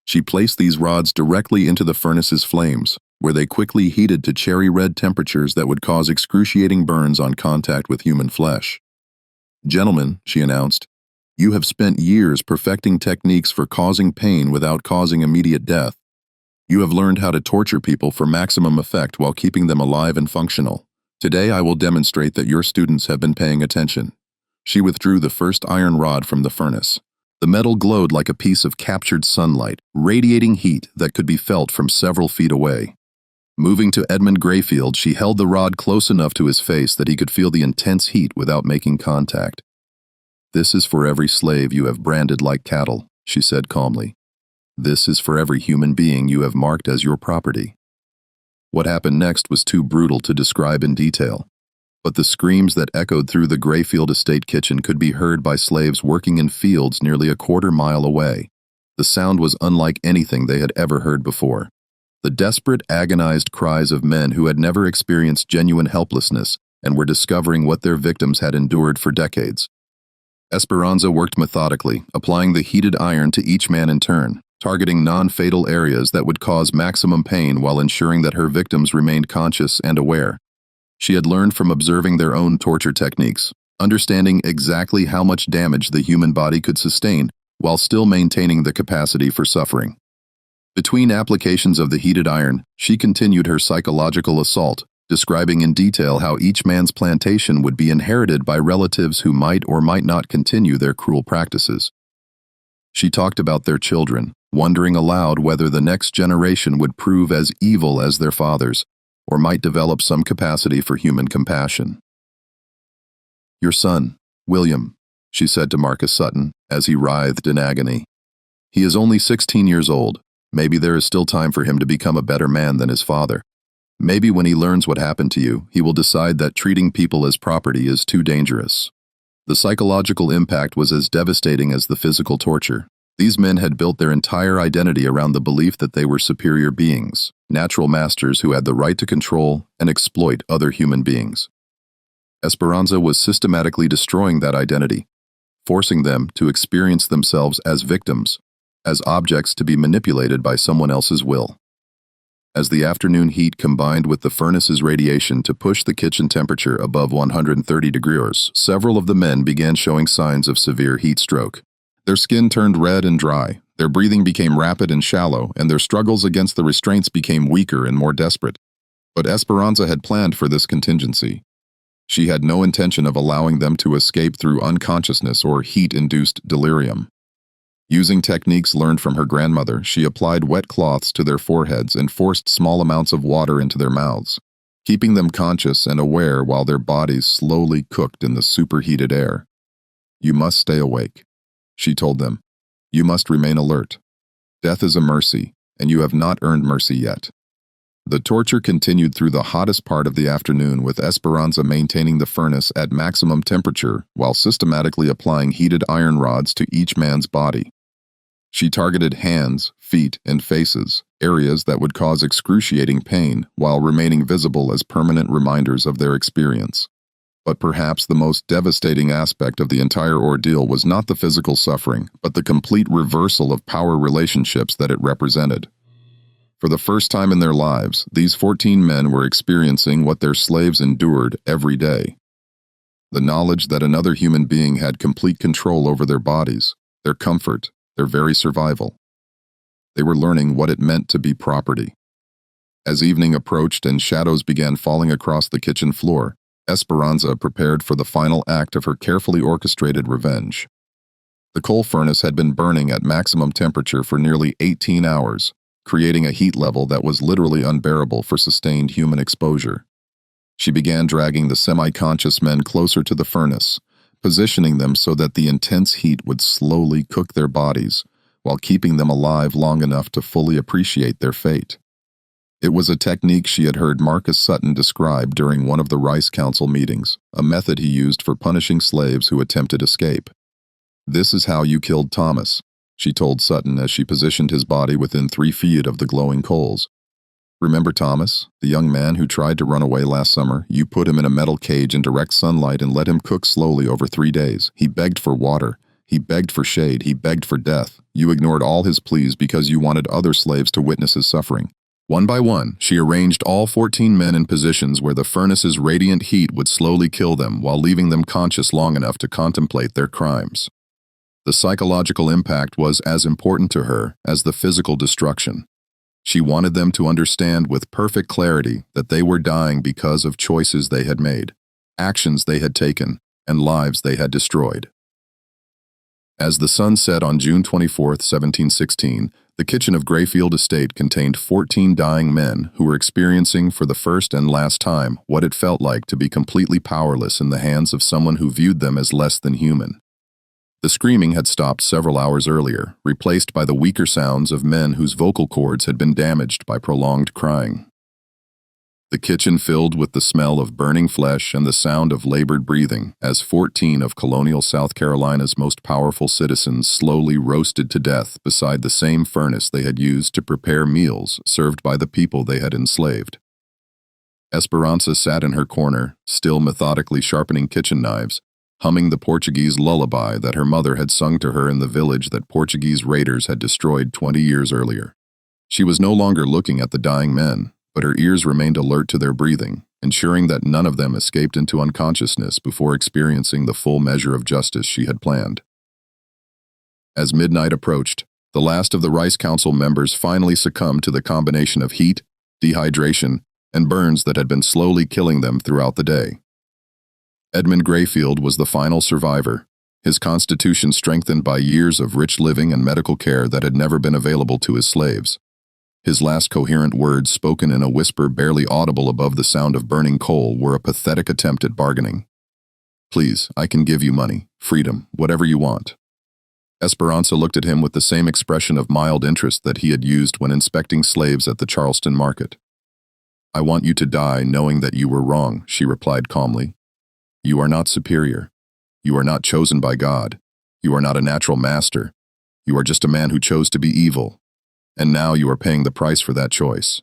She placed these rods directly into the furnace's flames, where they quickly heated to cherry-red temperatures that would cause excruciating burns on contact with human flesh. "Gentlemen," she announced, "you have spent years perfecting techniques for causing pain without causing immediate death. You have learned how to torture people for maximum effect while keeping them alive and functional. Today I will demonstrate that your students have been paying attention." She withdrew the first iron rod from the furnace. The metal glowed like a piece of captured sunlight, radiating heat that could be felt from several feet away. Moving to Edmund Grayfield, she held the rod close enough to his face that he could feel the intense heat without making contact. "This is for every slave you have branded like cattle," she said calmly. "This is for every human being you have marked as your property." What happened next was too brutal to describe in detail, but the screams that echoed through the Grayfield estate kitchen could be heard by slaves working in fields nearly a quarter mile away. The sound was unlike anything they had ever heard before. The desperate, agonized cries of men who had never experienced genuine helplessness and were discovering what their victims had endured for decades. Esperanza worked methodically, applying the heated iron to each man in turn, targeting non-fatal areas that would cause maximum pain while ensuring that her victims remained conscious and aware. She had learned from observing their own torture techniques, understanding exactly how much damage the human body could sustain while still maintaining the capacity for suffering. Between applications of the heated iron, she continued her psychological assault, describing in detail how each man's plantation would be inherited by relatives who might or might not continue their cruel practices. She talked about their children, wondering aloud whether the next generation would prove as evil as their fathers, or might develop some capacity for human compassion. "Your son, William," she said to Marcus Sutton as he writhed in agony. "He is only 16 years old. Maybe there is still time for him to become a better man than his father. Maybe when he learns what happened to you, he will decide that treating people as property is too dangerous." The psychological impact was as devastating as the physical torture. These men had built their entire identity around the belief that they were superior beings, natural masters who had the right to control and exploit other human beings. Esperanza was systematically destroying that identity, forcing them to experience themselves as victims, as objects to be manipulated by someone else's will. As the afternoon heat combined with the furnace's radiation to push the kitchen temperature above 130 degrees, several of the men began showing signs of severe heat stroke. Their skin turned red and dry, their breathing became rapid and shallow, and their struggles against the restraints became weaker and more desperate. But Esperanza had planned for this contingency. She had no intention of allowing them to escape through unconsciousness or heat-induced delirium. Using techniques learned from her grandmother, she applied wet cloths to their foreheads and forced small amounts of water into their mouths, keeping them conscious and aware while their bodies slowly cooked in the superheated air. "You must stay awake," she told them. "You must remain alert. Death is a mercy, and you have not earned mercy yet." The torture continued through the hottest part of the afternoon, with Esperanza maintaining the furnace at maximum temperature while systematically applying heated iron rods to each man's body. She targeted hands, feet, and faces, areas that would cause excruciating pain while remaining visible as permanent reminders of their experience. But perhaps the most devastating aspect of the entire ordeal was not the physical suffering, but the complete reversal of power relationships that it represented. For the first time in their lives, these 14 men were experiencing what their slaves endured every day. The knowledge that another human being had complete control over their bodies, their comfort, their very survival. They were learning what it meant to be property. As evening approached and shadows began falling across the kitchen floor, Esperanza prepared for the final act of her carefully orchestrated revenge. The coal furnace had been burning at maximum temperature for nearly 18 hours, creating a heat level that was literally unbearable for sustained human exposure. She began dragging the semi-conscious men closer to the furnace, positioning them so that the intense heat would slowly cook their bodies, while keeping them alive long enough to fully appreciate their fate. It was a technique she had heard Marcus Sutton describe during one of the Rice Council meetings, a method he used for punishing slaves who attempted escape. "This is how you killed Thomas," she told Sutton as she positioned his body within 3 feet of the glowing coals. "Remember Thomas, the young man who tried to run away last summer? You put him in a metal cage in direct sunlight and let him cook slowly over 3 days. He begged for water. He begged for shade. He begged for death. You ignored all his pleas because you wanted other slaves to witness his suffering." One by one, she arranged all 14 men in positions where the furnace's radiant heat would slowly kill them while leaving them conscious long enough to contemplate their crimes. The psychological impact was as important to her as the physical destruction. She wanted them to understand with perfect clarity that they were dying because of choices they had made, actions they had taken, and lives they had destroyed. As the sun set on June 24, 1716, the kitchen of Grayfield Estate contained 14 dying men who were experiencing for the first and last time what it felt like to be completely powerless in the hands of someone who viewed them as less than human. The screaming had stopped several hours earlier, replaced by the weaker sounds of men whose vocal cords had been damaged by prolonged crying. The kitchen filled with the smell of burning flesh and the sound of labored breathing as 14 of Colonial South Carolina's most powerful citizens slowly roasted to death beside the same furnace they had used to prepare meals served by the people they had enslaved. Esperanza sat in her corner, still methodically sharpening kitchen knives, humming the Portuguese lullaby that her mother had sung to her in the village that Portuguese raiders had destroyed 20 years earlier. She was no longer looking at the dying men, but her ears remained alert to their breathing, ensuring that none of them escaped into unconsciousness before experiencing the full measure of justice she had planned. As midnight approached, the last of the Rice Council members finally succumbed to the combination of heat, dehydration, and burns that had been slowly killing them throughout the day. Edmund Grayfield was the final survivor, his constitution strengthened by years of rich living and medical care that had never been available to his slaves. His last coherent words, spoken in a whisper barely audible above the sound of burning coal, were a pathetic attempt at bargaining. "Please, I can give you money, freedom, whatever you want." Esperanza looked at him with the same expression of mild interest that he had used when inspecting slaves at the Charleston market. "I want you to die knowing that you were wrong," she replied calmly. "You are not superior. You are not chosen by God. You are not a natural master. You are just a man who chose to be evil. And now you are paying the price for that choice."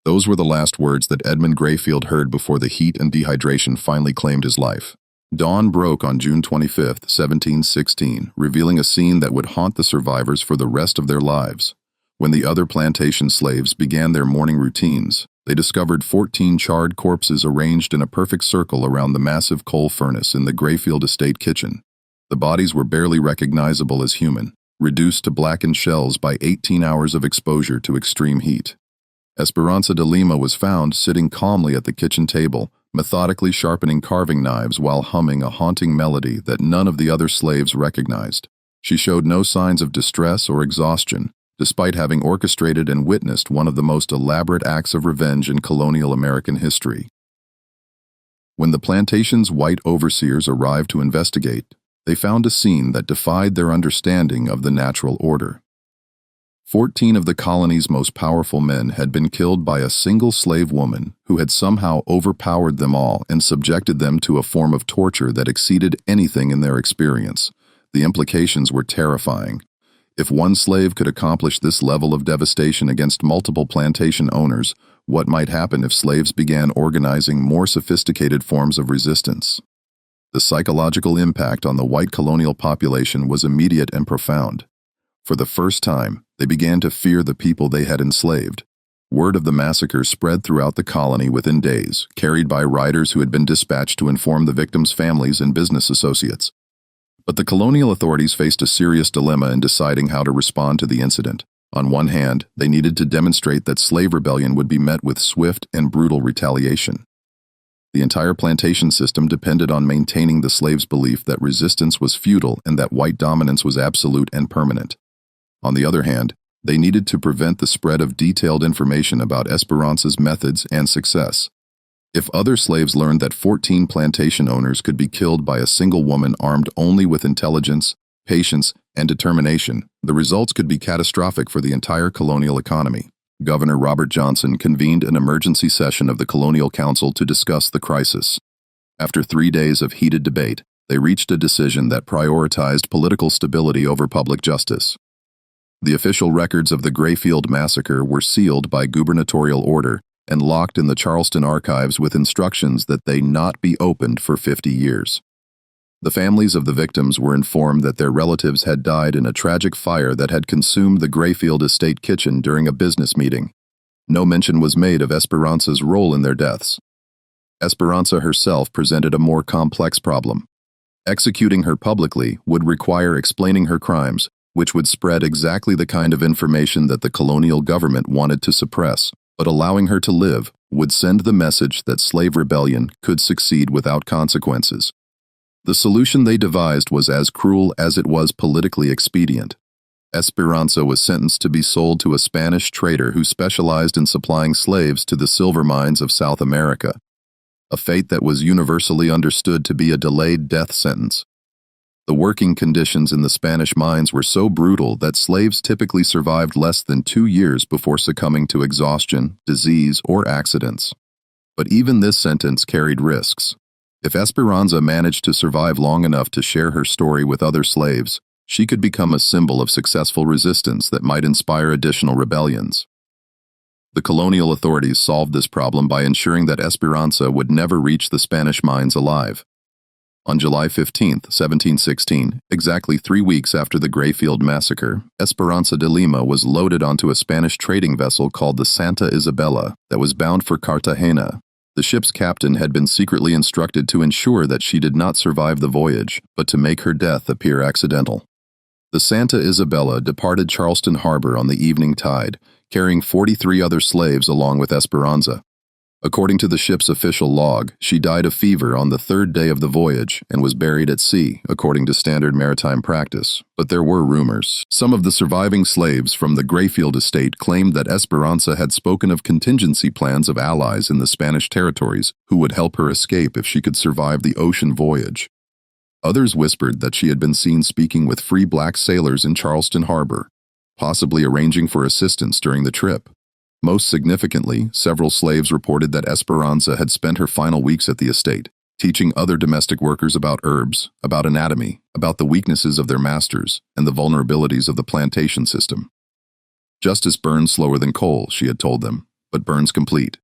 Those were the last words that Edmund Grayfield heard before the heat and dehydration finally claimed his life. Dawn broke on June 25, 1716, revealing a scene that would haunt the survivors for the rest of their lives. When the other plantation slaves began their morning routines, they discovered 14 charred corpses arranged in a perfect circle around the massive coal furnace in the Grayfield estate kitchen. The bodies were barely recognizable as human, reduced to blackened shells by 18 hours of exposure to extreme heat. Esperanza de Lima was found sitting calmly at the kitchen table, methodically sharpening carving knives while humming a haunting melody that none of the other slaves recognized. She showed no signs of distress or exhaustion, despite having orchestrated and witnessed one of the most elaborate acts of revenge in colonial American history. When the plantation's white overseers arrived to investigate, they found a scene that defied their understanding of the natural order. 14 of the colony's most powerful men had been killed by a single slave woman who had somehow overpowered them all and subjected them to a form of torture that exceeded anything in their experience. The implications were terrifying. If one slave could accomplish this level of devastation against multiple plantation owners, what might happen if slaves began organizing more sophisticated forms of resistance? The psychological impact on the white colonial population was immediate and profound. For the first time, they began to fear the people they had enslaved. Word of the massacre spread throughout the colony within days, carried by riders who had been dispatched to inform the victims' families and business associates. But the colonial authorities faced a serious dilemma in deciding how to respond to the incident. On one hand, they needed to demonstrate that slave rebellion would be met with swift and brutal retaliation. The entire plantation system depended on maintaining the slaves' belief that resistance was futile and that white dominance was absolute and permanent. On the other hand, they needed to prevent the spread of detailed information about Esperanza's methods and success. If other slaves learned that 14 plantation owners could be killed by a single woman armed only with intelligence, patience, and determination, the results could be catastrophic for the entire colonial economy. Governor Robert Johnson convened an emergency session of the Colonial Council to discuss the crisis. After 3 days of heated debate, they reached a decision that prioritized political stability over public justice. The official records of the Grayfield massacre were sealed by gubernatorial order and locked in the Charleston archives with instructions that they not be opened for 50 years. The families of the victims were informed that their relatives had died in a tragic fire that had consumed the Grayfield estate kitchen during a business meeting. No mention was made of Esperanza's role in their deaths. Esperanza herself presented a more complex problem. Executing her publicly would require explaining her crimes, which would spread exactly the kind of information that the colonial government wanted to suppress. But allowing her to live would send the message that slave rebellion could succeed without consequences. The solution they devised was as cruel as it was politically expedient. Esperanza was sentenced to be sold to a Spanish trader who specialized in supplying slaves to the silver mines of South America, a fate that was universally understood to be a delayed death sentence. The working conditions in the Spanish mines were so brutal that slaves typically survived less than 2 years before succumbing to exhaustion, disease, or accidents. But even this sentence carried risks. If Esperanza managed to survive long enough to share her story with other slaves, she could become a symbol of successful resistance that might inspire additional rebellions. The colonial authorities solved this problem by ensuring that Esperanza would never reach the Spanish mines alive. On July 15, 1716, exactly 3 weeks after the Grayfield Massacre, Esperanza de Lima was loaded onto a Spanish trading vessel called the Santa Isabella that was bound for Cartagena. The ship's captain had been secretly instructed to ensure that she did not survive the voyage, but to make her death appear accidental. The Santa Isabella departed Charleston Harbor on the evening tide, carrying 43 other slaves along with Esperanza. According to the ship's official log, she died of fever on the 3rd day of the voyage and was buried at sea, according to standard maritime practice. But there were rumors. Some of the surviving slaves from the Grayfield estate claimed that Esperanza had spoken of contingency plans of allies in the Spanish territories who would help her escape if she could survive the ocean voyage. Others whispered that she had been seen speaking with free black sailors in Charleston Harbor, possibly arranging for assistance during the trip. Most significantly, several slaves reported that Esperanza had spent her final weeks at the estate, teaching other domestic workers about herbs, about anatomy, about the weaknesses of their masters, and the vulnerabilities of the plantation system. Justice burns slower than coal, she had told them, but burns complete.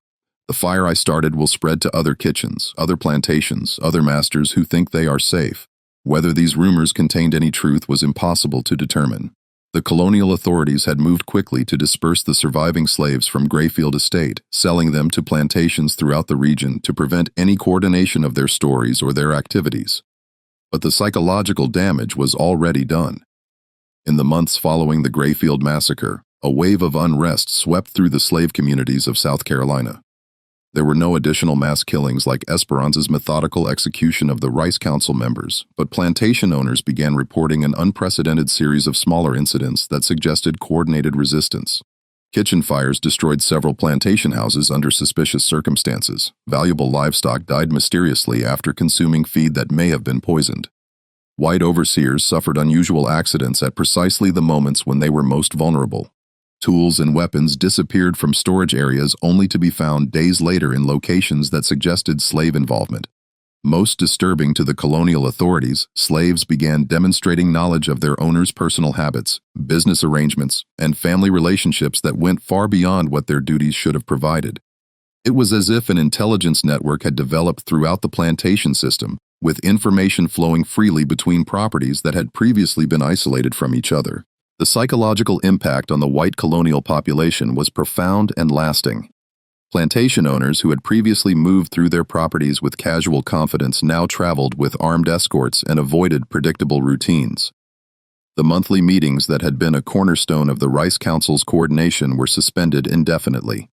The fire I started will spread to other kitchens, other plantations, other masters who think they are safe. Whether these rumors contained any truth was impossible to determine. The colonial authorities had moved quickly to disperse the surviving slaves from Grayfield Estate, selling them to plantations throughout the region to prevent any coordination of their stories or their activities. But the psychological damage was already done. In the months following the Grayfield Massacre, a wave of unrest swept through the slave communities of South Carolina. There were no additional mass killings like Esperanza's methodical execution of the Rice Council members, but plantation owners began reporting an unprecedented series of smaller incidents that suggested coordinated resistance. Kitchen fires destroyed several plantation houses under suspicious circumstances. Valuable livestock died mysteriously after consuming feed that may have been poisoned. White overseers suffered unusual accidents at precisely the moments when they were most vulnerable. Tools and weapons disappeared from storage areas only to be found days later in locations that suggested slave involvement. Most disturbing to the colonial authorities, slaves began demonstrating knowledge of their owners' personal habits, business arrangements, and family relationships that went far beyond what their duties should have provided. It was as if an intelligence network had developed throughout the plantation system, with information flowing freely between properties that had previously been isolated from each other. The psychological impact on the white colonial population was profound and lasting. Plantation owners who had previously moved through their properties with casual confidence now traveled with armed escorts and avoided predictable routines. The monthly meetings that had been a cornerstone of the Rice Council's coordination were suspended indefinitely,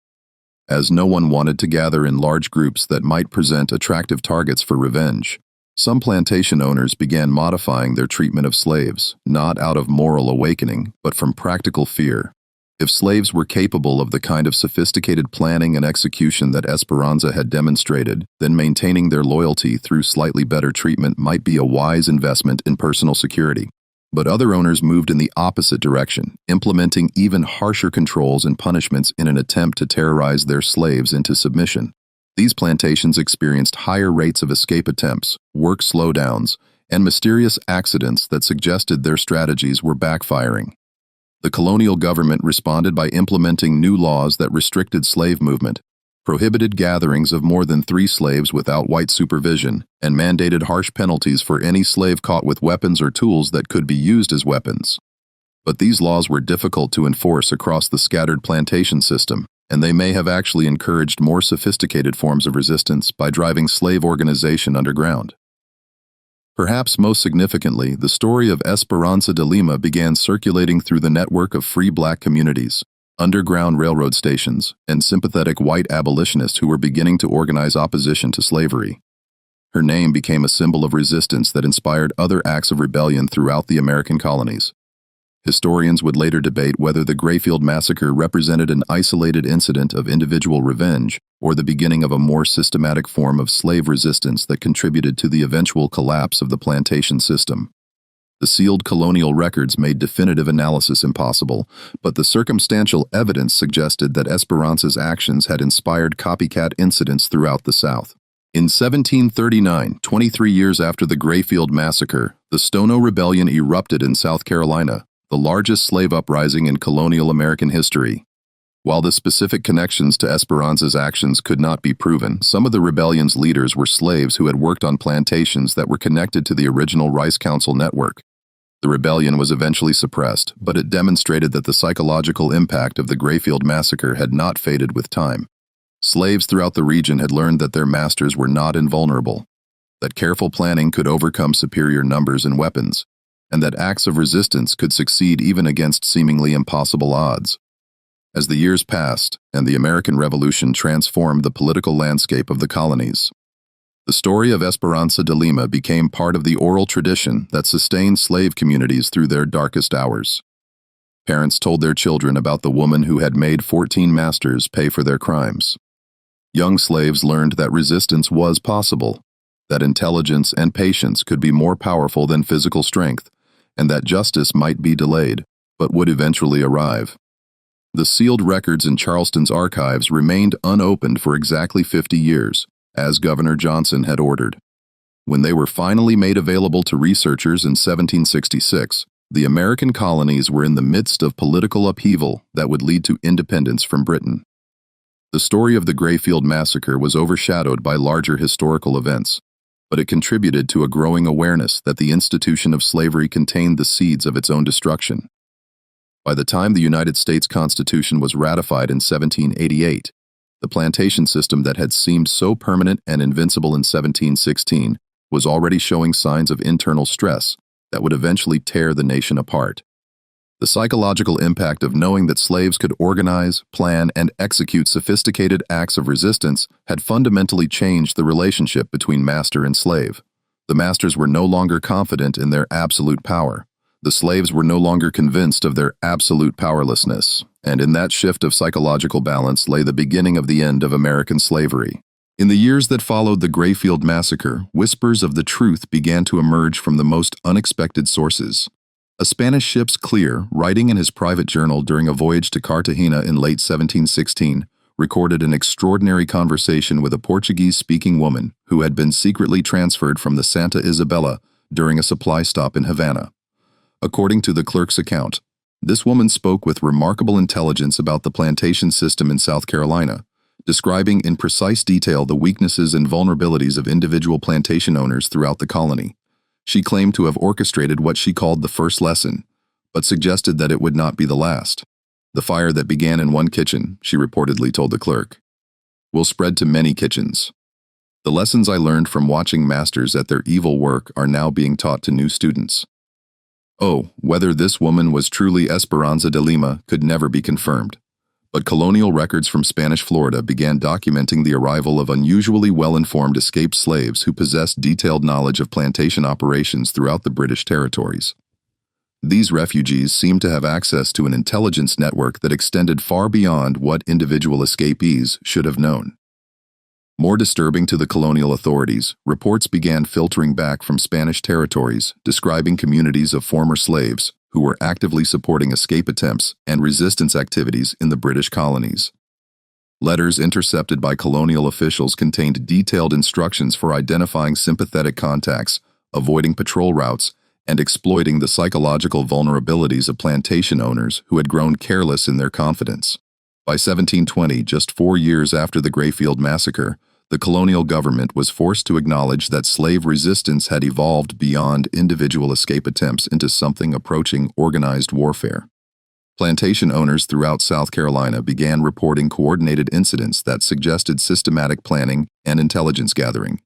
as no one wanted to gather in large groups that might present attractive targets for revenge. Some plantation owners began modifying their treatment of slaves, not out of moral awakening, but from practical fear. If slaves were capable of the kind of sophisticated planning and execution that Esperanza had demonstrated, then maintaining their loyalty through slightly better treatment might be a wise investment in personal security. But other owners moved in the opposite direction, implementing even harsher controls and punishments in an attempt to terrorize their slaves into submission. These plantations experienced higher rates of escape attempts, work slowdowns, and mysterious accidents that suggested their strategies were backfiring. The colonial government responded by implementing new laws that restricted slave movement, prohibited gatherings of more than 3 slaves without white supervision, and mandated harsh penalties for any slave caught with weapons or tools that could be used as weapons. But these laws were difficult to enforce across the scattered plantation system, and they may have actually encouraged more sophisticated forms of resistance by driving slave organization underground. Perhaps most significantly, the story of Esperanza de Lima began circulating through the network of free black communities, underground railroad stations, and sympathetic white abolitionists who were beginning to organize opposition to slavery. Her name became a symbol of resistance that inspired other acts of rebellion throughout the American colonies. Historians would later debate whether the Grayfield Massacre represented an isolated incident of individual revenge or the beginning of a more systematic form of slave resistance that contributed to the eventual collapse of the plantation system. The sealed colonial records made definitive analysis impossible, but the circumstantial evidence suggested that Esperanza's actions had inspired copycat incidents throughout the South. In 1739, 23 years after the Grayfield Massacre, the Stono Rebellion erupted in South Carolina, the largest slave uprising in colonial American history. While the specific connections to Esperanza's actions could not be proven, some of the rebellion's leaders were slaves who had worked on plantations that were connected to the original Rice Council network. The rebellion was eventually suppressed, but it demonstrated that the psychological impact of the Grayfield Massacre had not faded with time. Slaves throughout the region had learned that their masters were not invulnerable, that careful planning could overcome superior numbers and weapons, and that acts of resistance could succeed even against seemingly impossible odds. As the years passed, and the American Revolution transformed the political landscape of the colonies, the story of Esperanza de Lima became part of the oral tradition that sustained slave communities through their darkest hours. Parents told their children about the woman who had made 14 masters pay for their crimes. Young slaves learned that resistance was possible, that intelligence and patience could be more powerful than physical strength, and that justice might be delayed, but would eventually arrive. The sealed records in Charleston's archives remained unopened for exactly 50 years, as Governor Johnson had ordered. When they were finally made available to researchers in 1766, the American colonies were in the midst of political upheaval that would lead to independence from Britain. The story of the Grayfield Massacre was overshadowed by larger historical events, but it contributed to a growing awareness that the institution of slavery contained the seeds of its own destruction. By the time the United States Constitution was ratified in 1788, the plantation system that had seemed so permanent and invincible in 1716 was already showing signs of internal stress that would eventually tear the nation apart. The psychological impact of knowing that slaves could organize, plan, and execute sophisticated acts of resistance had fundamentally changed the relationship between master and slave. The masters were no longer confident in their absolute power. The slaves were no longer convinced of their absolute powerlessness, and in that shift of psychological balance lay the beginning of the end of American slavery. In the years that followed the Grayfield Massacre, whispers of the truth began to emerge from the most unexpected sources. A Spanish ship's clear, writing in his private journal during a voyage to Cartagena in late 1716, recorded an extraordinary conversation with a Portuguese-speaking woman who had been secretly transferred from the Santa Isabella during a supply stop in Havana. According to the clerk's account, this woman spoke with remarkable intelligence about the plantation system in South Carolina, describing in precise detail the weaknesses and vulnerabilities of individual plantation owners throughout the colony. She claimed to have orchestrated what she called the first lesson, but suggested that it would not be the last. The fire that began in one kitchen, she reportedly told the clerk, will spread to many kitchens. The lessons I learned from watching masters at their evil work are now being taught to new students. Oh, whether this woman was truly Esperanza de Lima could never be confirmed, but colonial records from Spanish Florida began documenting the arrival of unusually well-informed escaped slaves who possessed detailed knowledge of plantation operations throughout the British territories. These refugees seemed to have access to an intelligence network that extended far beyond what individual escapees should have known. More disturbing to the colonial authorities, reports began filtering back from Spanish territories describing communities of former slaves who were actively supporting escape attempts and resistance activities in the British colonies. Letters intercepted by colonial officials contained detailed instructions for identifying sympathetic contacts, avoiding patrol routes, and exploiting the psychological vulnerabilities of plantation owners who had grown careless in their confidence. By 1720, just 4 years after the Grayfield Massacre, the colonial government was forced to acknowledge that slave resistance had evolved beyond individual escape attempts into something approaching organized warfare. Plantation owners throughout South Carolina began reporting coordinated incidents that suggested systematic planning and intelligence gathering.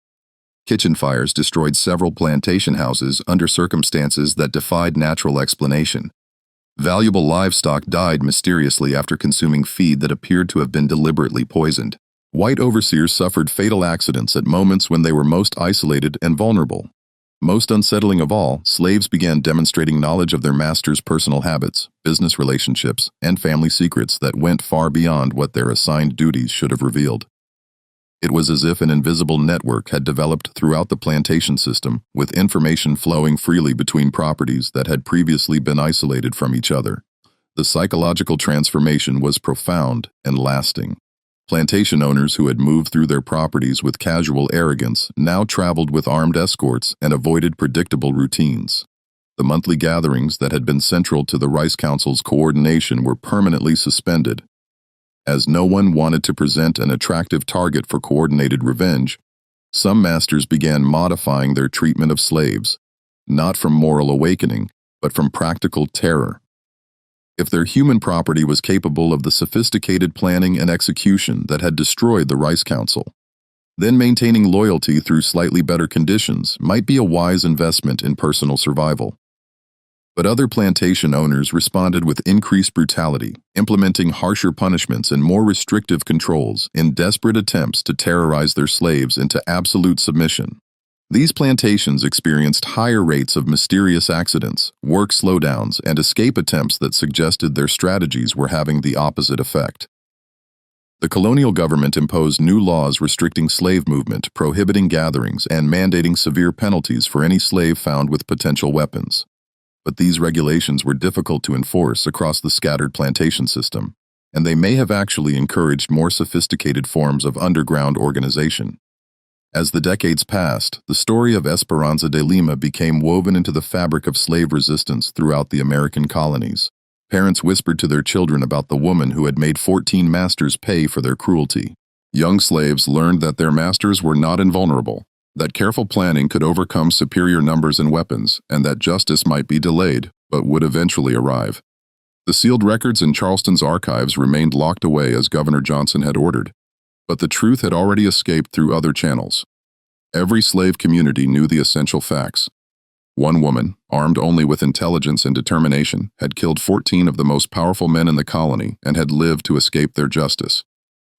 Kitchen fires destroyed several plantation houses under circumstances that defied natural explanation. Valuable livestock died mysteriously after consuming feed that appeared to have been deliberately poisoned. White overseers suffered fatal accidents at moments when they were most isolated and vulnerable. Most unsettling of all, slaves began demonstrating knowledge of their masters' personal habits, business relationships, and family secrets that went far beyond what their assigned duties should have revealed. It was as if an invisible network had developed throughout the plantation system, with information flowing freely between properties that had previously been isolated from each other. The psychological transformation was profound and lasting. Plantation owners who had moved through their properties with casual arrogance now traveled with armed escorts and avoided predictable routines. The monthly gatherings that had been central to the Rice Council's coordination were permanently suspended. As no one wanted to present an attractive target for coordinated revenge, some masters began modifying their treatment of slaves, not from moral awakening, but from practical terror. If their human property was capable of the sophisticated planning and execution that had destroyed the Rice Council, then maintaining loyalty through slightly better conditions might be a wise investment in personal survival. But other plantation owners responded with increased brutality, implementing harsher punishments and more restrictive controls in desperate attempts to terrorize their slaves into absolute submission. These plantations experienced higher rates of mysterious accidents, work slowdowns, and escape attempts that suggested their strategies were having the opposite effect. The colonial government imposed new laws restricting slave movement, prohibiting gatherings, and mandating severe penalties for any slave found with potential weapons. But these regulations were difficult to enforce across the scattered plantation system, and they may have actually encouraged more sophisticated forms of underground organization. As the decades passed, the story of Esperanza de Lima became woven into the fabric of slave resistance throughout the American colonies. Parents whispered to their children about the woman who had made 14 masters pay for their cruelty. Young slaves learned that their masters were not invulnerable, that careful planning could overcome superior numbers and weapons, and that justice might be delayed, but would eventually arrive. The sealed records in Charleston's archives remained locked away as Governor Johnson had ordered, but the truth had already escaped through other channels. Every slave community knew the essential facts. One woman, armed only with intelligence and determination, had killed 14 of the most powerful men in the colony and had lived to escape their justice.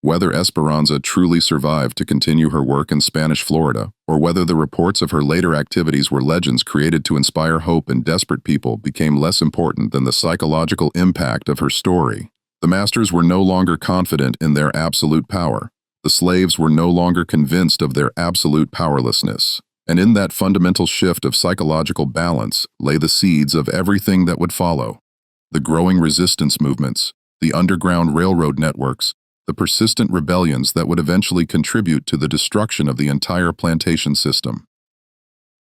Whether Esperanza truly survived to continue her work in Spanish Florida, or whether the reports of her later activities were legends created to inspire hope in desperate people, became less important than the psychological impact of her story. The masters were no longer confident in their absolute power. The slaves were no longer convinced of their absolute powerlessness. And in that fundamental shift of psychological balance lay the seeds of everything that would follow. The growing resistance movements, the underground railroad networks, the persistent rebellions that would eventually contribute to the destruction of the entire plantation system.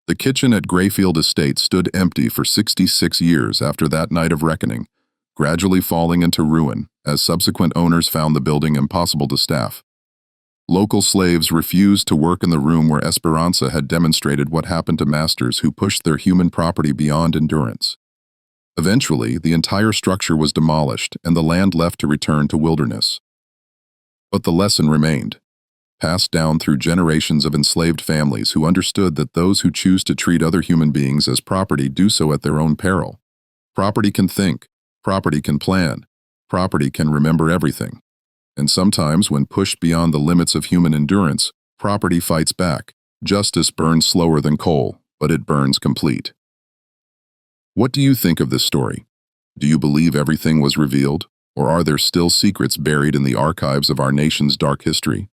The kitchen at Grayfield Estate stood empty for 66 years after that night of reckoning, gradually falling into ruin as subsequent owners found the building impossible to staff. Local slaves refused to work in the room where Esperanza had demonstrated what happened to masters who pushed their human property beyond endurance. Eventually, the entire structure was demolished and the land left to return to wilderness. But the lesson remained, passed down through generations of enslaved families who understood that those who choose to treat other human beings as property do so at their own peril. Property can think, property can plan, property can remember everything. And sometimes, when pushed beyond the limits of human endurance, property fights back. Justice burns slower than coal, but it burns complete. What do you think of this story? Do you believe everything was revealed? Or are there still secrets buried in the archives of our nation's dark history?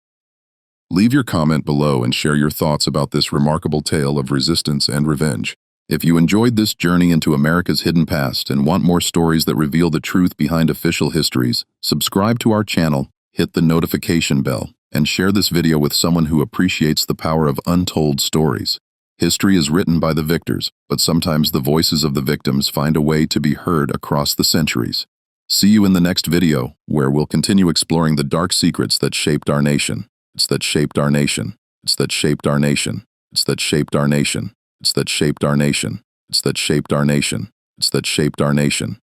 Leave your comment below and share your thoughts about this remarkable tale of resistance and revenge. If you enjoyed this journey into America's hidden past and want more stories that reveal the truth behind official histories, subscribe to our channel, hit the notification bell, and share this video with someone who appreciates the power of untold stories. History is written by the victors, but sometimes the voices of the victims find a way to be heard across the centuries. See you in the next video, where we'll continue exploring the dark secrets that shaped our nation. It's that shaped our nation. It's that shaped our nation. It's that shaped our nation. It's that shaped our nation. It's that shaped our nation. It's that shaped our nation.